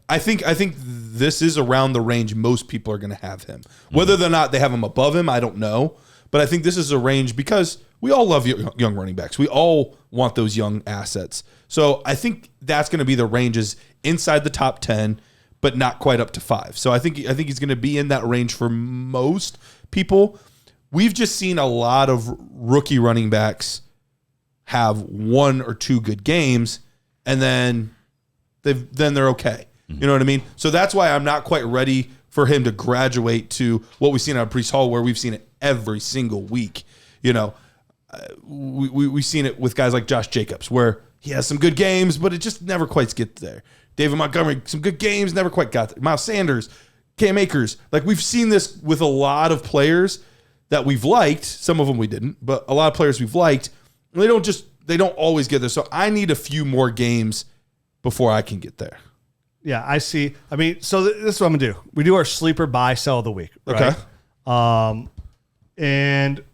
I think this is around the range most people are going to have him. Whether or not they have him above him, I don't know. But I think this is a range because we all love young running backs. We all want those young assets. So I think that's going to be the ranges inside the top 10, but not quite up to 5. So I think he's going to be in that range for most people. We've just seen a lot of rookie running backs have 1 or 2 good games, and then they're okay. You know what I mean? So that's why I'm not quite ready for him to graduate to what we've seen on Breece Hall, where we've seen it every single week. You know, we've seen it with guys like Josh Jacobs, where he has some good games, but it just never quite gets there. David Montgomery, some good games, never quite got there. Miles Sanders, Cam Akers. Like, we've seen this with a lot of players that we've liked. Some of them we didn't, but a lot of players we've liked. And they don't always get there. So I need a few more games before I can get there. Yeah, I see. I mean, so this is what I'm going to do. We do our sleeper buy sell of the week. Right? Okay. And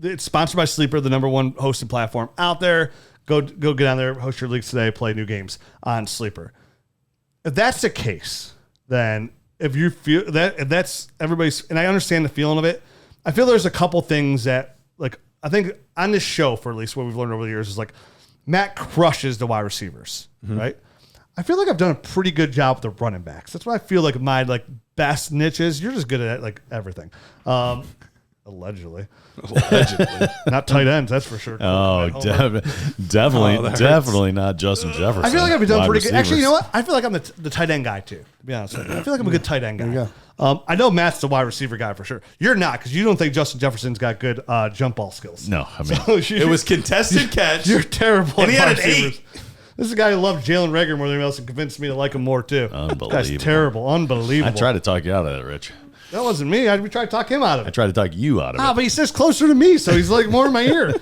it's sponsored by Sleeper, the number one hosting platform out there. Go get on there, host your leagues today, play new games on Sleeper. If that's the case, then if you feel that, if that's everybody's, and I understand the feeling of it, I feel there's a couple things that, like, I think on this show, for at least what we've learned over the years, is like Matt crushes the wide receivers, right? I feel like I've done a pretty good job with the running backs. That's what I feel like my best niche is. You're just good at everything. Allegedly. Not tight ends, that's for sure. Oh, definitely not Justin Jefferson. I feel like I've done pretty good. Actually, you know what? I feel like I'm the tight end guy too, to be honest with you. I feel like I'm a good tight end guy. I know Matt's the wide receiver guy for sure. You're not, because you don't think Justin Jefferson's got good jump ball skills. No, I mean, it was contested catch. You're terrible. And he had an 8. This is a guy who loved Jalen Reagor more than anyone else and convinced me to like him more too. Unbelievable. That's terrible. Unbelievable. I tried to talk you out of that, Rich. That wasn't me. We tried to talk him out of it. I tried to talk you out of it. But he sits closer to me, so he's like more in my ear.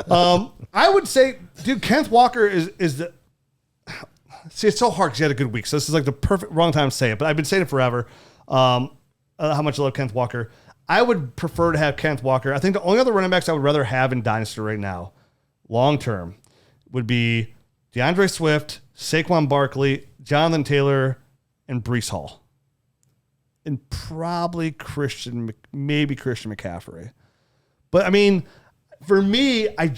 I would say, dude, Kenneth Walker is the. See, it's so hard because he had a good week. So this is like the perfect wrong time to say it, but I've been saying it forever. How much I love Kenneth Walker. I would prefer to have Kenneth Walker. I think the only other running backs I would rather have in Dynasty right now, long term, would be DeAndre Swift, Saquon Barkley, Jonathan Taylor, and Breece Hall. and probably maybe Christian McCaffrey. But I mean, for me, and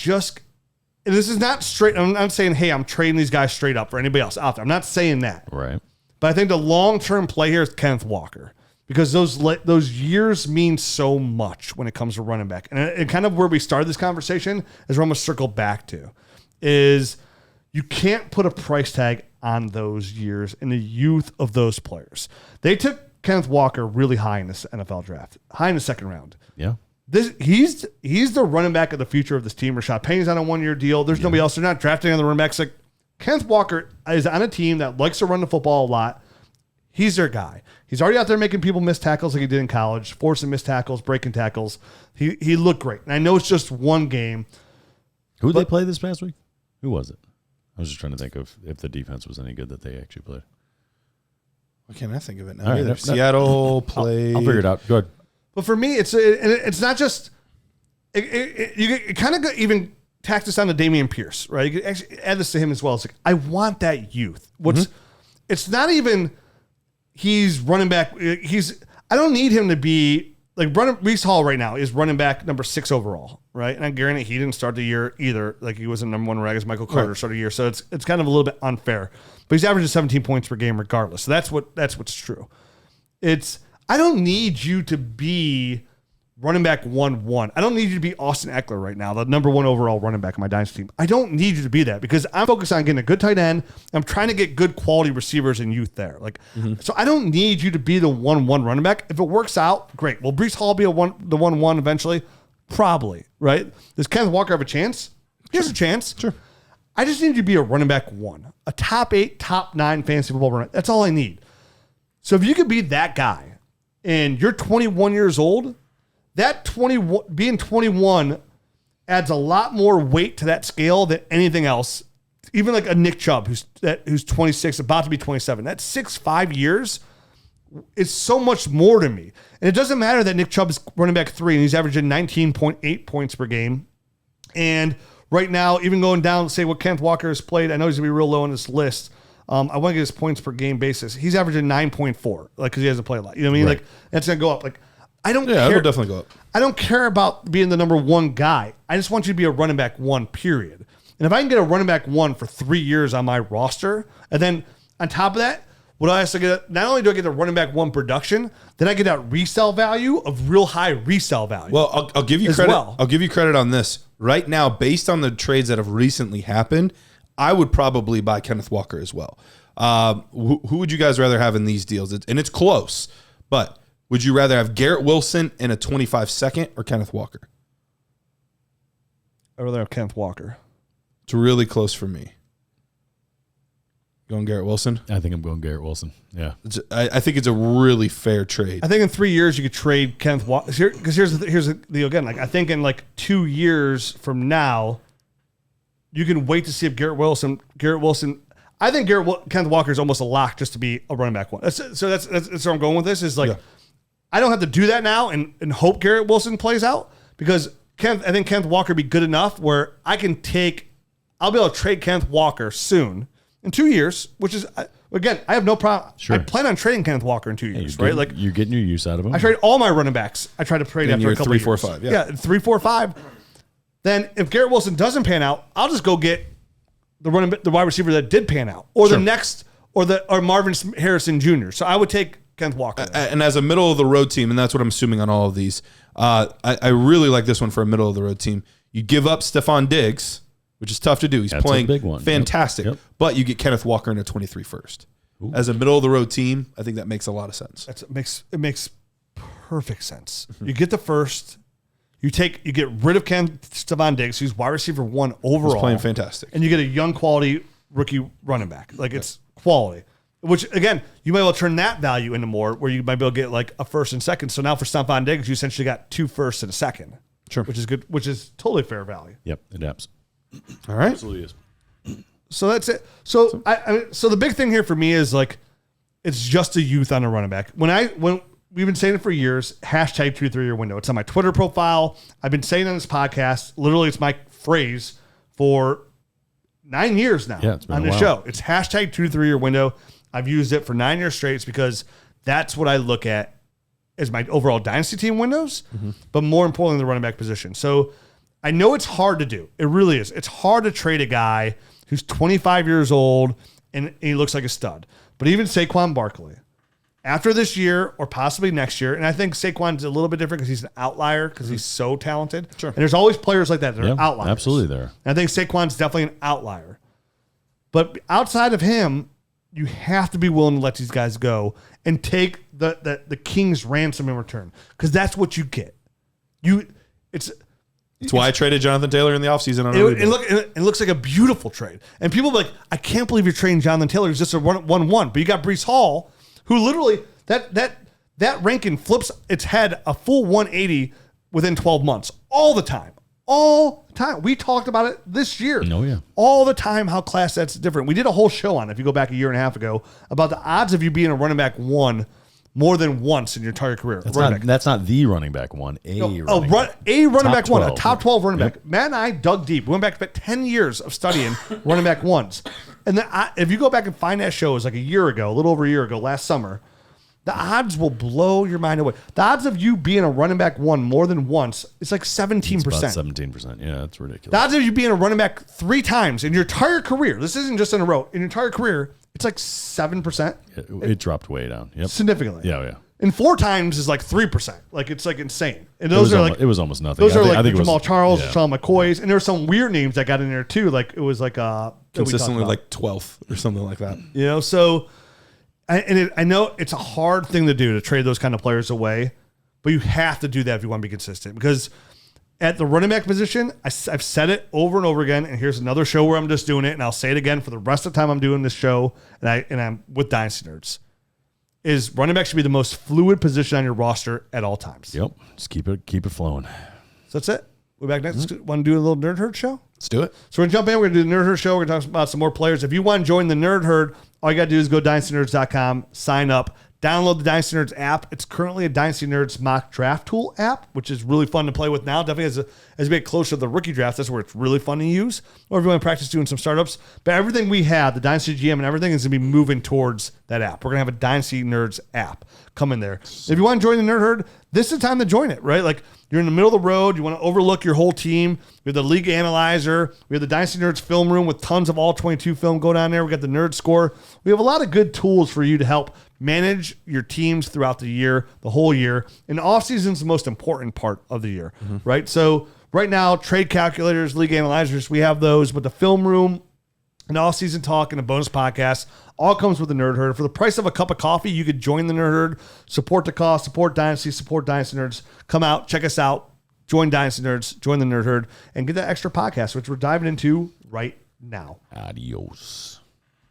this is not straight. I'm not saying, hey, I'm trading these guys straight up for anybody else out there. I'm not saying that. Right. But I think the long-term play here is Kenneth Walker, because those years mean so much when it comes to running back. And kind of where we started this conversation is we're almost circled back to, is you can't put a price tag on those years and the youth of those players. They took Kenneth Walker really high in this NFL draft, high in the second round. Yeah. He's the running back of the future of this team. Rashad Penny's on a 1-year deal. There's nobody else. They're not drafting on the running backs. Like, Kenneth Walker is on a team that likes to run the football a lot. He's their guy. He's already out there making people miss tackles like he did in college, forcing missed tackles, breaking tackles. He looked great. And I know it's just one game. Who did they play this past week? Who was it? I was just trying to think of if the defense was any good that they actually played. Why can't I think of it now? All right, Seattle played. I'll figure it out. Go ahead. But for me, it's not just you kind of even tack this on to Dameon Pierce, right? You can actually add this to him as well. It's like, I want that youth. It's not even he's running back. I don't need him to be like Breece Hall right now is running back number 6 overall, right? And I guarantee he didn't start the year either. Like, he wasn't number 1 rag as Michael Carter started the year, so it's kind of a little bit unfair. But he's averaging 17 points per game regardless. So that's what's true. I don't need you to be running back 1-1. I don't need you to be Austin Eckler right now, the number 1 overall running back on my Dynasty team. I don't need you to be that, because I'm focused on getting a good tight end. I'm trying to get good quality receivers and youth there. So I don't need you to be the 1-1 running back. If it works out, great. Will Breece Hall be the 1-1 eventually? Probably, right? Does Kenneth Walker have a chance? He has a chance. Sure. I just need you to be a running back 1, a top 8, top 9 fantasy football runner. That's all I need. So if you could be that guy and you're 21 years old, being 21 adds a lot more weight to that scale than anything else. Even like a Nick Chubb, who's 26, about to be 27. That's 5 years is so much more to me. And it doesn't matter that Nick Chubb is running back 3 and he's averaging 19.8 points per game. And right now, even going down, say what Kenneth Walker has played, I know he's going to be real low on this list. I want to get his points per game basis. He's averaging 9.4, because he hasn't played a lot. You know what I mean? Right. Like, that's going to go up. Like, I don't care. It'll definitely go up. I don't care about being the number 1 guy. I just want you to be a running back 1, period. And if I can get a running back 1 for 3 years on my roster, and then on top of that, what I also get, not only do I get the running back 1 production, then I get that resale value of real high resale value. Well, I'll give you credit. I'll give you credit on this. Right now, based on the trades that have recently happened, I would probably buy Kenneth Walker as well. Who would you guys rather have in these deals? And it's close, but would you rather have Garrett Wilson in a 25 second or Kenneth Walker? I'd rather have Kenneth Walker. It's really close for me. Going Garrett Wilson? I think I'm going Garrett Wilson. Yeah. I think it's a really fair trade. I think in 3 years you could trade Kenneth Walker. Because here's the deal again. Like, I think in like 2 years from now, you can wait to see if Garrett Wilson. I think Kenneth Walker is almost a lock just to be a running back 1. That's where I'm going with this. Is like, yeah. I don't have to do that now and hope Garrett Wilson plays out, because I think Kenneth Walker would be good enough where I'll be able to trade Kenneth Walker soon in 2 years, which is, again, I have no problem. Sure. I plan on trading Kenneth Walker in 2 years, right? Like, you're getting your use out of him. I trade all my running backs. I try to trade after a couple 3, of 4, years. 5. Yeah, 3, 4, 5. Then if Garrett Wilson doesn't pan out, I'll just go get the wide receiver that did pan out, or sure. the next, or Marvin Harrison Jr. So I would take Kenneth Walker. And as a middle of the road team, and that's what I'm assuming on all of these, I really like this one for a middle of the road team. You give up Stephon Diggs, which is tough to do. He's playing a big one. Fantastic. Yep. But you get Kenneth Walker in a 23 first. Ooh. As a middle of the road team, I think that makes a lot of sense. It makes perfect sense. You get the first. You get rid of Stephon Diggs, who's wide receiver 1 overall. He's playing fantastic. And you get a young quality rookie running back. Like, it's quality. Which, again, you might be able to turn that value into more, where you might be able to get like a first and second. So now for Stephon Diggs, you essentially got 2 firsts and a second. Sure. Which is good, which is totally fair value. Yep, it adapts. All right. Absolutely is. So that's it. So so the big thing here for me is like, it's just a youth on a running back. When we've been saying it for years, hashtag 2 3-year window. It's on my Twitter profile. I've been saying it on this podcast. Literally, it's my phrase for 9 years now on this show. It's hashtag 2 3-year window. I've used it for 9 years straight. It's because that's what I look at as my overall dynasty team windows, but more importantly, the running back position. So I know it's hard to do. It really is. It's hard to trade a guy who's 25 years old and he looks like a stud. But even Saquon Barkley, after this year or possibly next year, and I think Saquon's a little bit different because he's an outlier because he's so talented. Sure. And there's always players like that are outliers. Absolutely there. And I think Saquon's definitely an outlier. But outside of him, you have to be willing to let these guys go and take the king's ransom in return because that's what you get. It's why I traded Jonathan Taylor in the offseason. It looks like a beautiful trade. And people are like, I can't believe you're trading Jonathan Taylor. He's just a 1-1. But you got Breece Hall, who literally, that ranking flips its head a full 180 within 12 months. All the time. All the time. We talked about it this year. Oh, yeah. All the time how class that's different. We did a whole show on it, if you go back a year and a half ago, about the odds of you being a running back 1 more than once in your entire career. That's not the running back 1. A running back 1, a top 12 running Yep. back. Matt and I dug deep. We went back about 10 years of studying running back 1s. And then if you go back and find that show, it was like a little over a year ago, last summer, the odds will blow your mind away. The odds of you being a running back 1 more than once, it's like 17%. It's about 17%. Yeah, that's ridiculous. The odds of you being a running back 3 times in your entire career, this isn't just in a row, in your entire career, it's like 7%. It dropped way down. Yep. Significantly. Yeah. And 4 times is like 3%. Like it's like insane. And it was almost nothing. Those are I like think Jamal Charles, yeah. Sean McCoy's, and there were some weird names that got in there too. Like it was like consistently like 12th or something like that. You know, so I know it's a hard thing to do to trade those kind of players away, but you have to do that if you want to be consistent. Because at the running back position, I've said it over and over again, and here's another show where I'm just doing it, and I'll say it again for the rest of the time I'm doing this show, and I'm with Dynasty Nerds, is running back should be the most fluid position on your roster at all times. Yep. Just keep it flowing. So that's it. We're back next. Want to do a little Nerd Herd show? Let's do it. So we're going to jump in. We're going to do the Nerd Herd show. We're going to talk about some more players. If you want to join the Nerd Herd, all you got to do is go to dynastynerds.com, sign up, download the Dynasty Nerds app. It's currently a Dynasty Nerds mock draft tool app, which is really fun to play with now. Definitely as we get closer to the rookie draft, that's where it's really fun to use. Or if you want to practice doing some startups. But everything we have, the Dynasty GM and everything, is going to be moving towards that app. We're going to have a Dynasty Nerds app come in there. If you want to join the Nerd Herd, this is the time to join it, right? Like you're in the middle of the road. You want to overlook your whole team. We have the League Analyzer. We have the Dynasty Nerds film room with tons of all 22 film. Go down there. We got the Nerd Score. We have a lot of good tools for you to help manage your teams throughout the year, the whole year. And offseason is the most important part of the year, right? So right now, trade calculators, league analyzers, we have those. But the film room, an off-season talk, and a bonus podcast all comes with the Nerd Herd. For the price of a cup of coffee, you could join the Nerd Herd, support the cause, support Dynasty, support Dynasty Nerds. Come out, check us out, join Dynasty Nerds, join the Nerd Herd, and get that extra podcast, which we're diving into right now. Adios.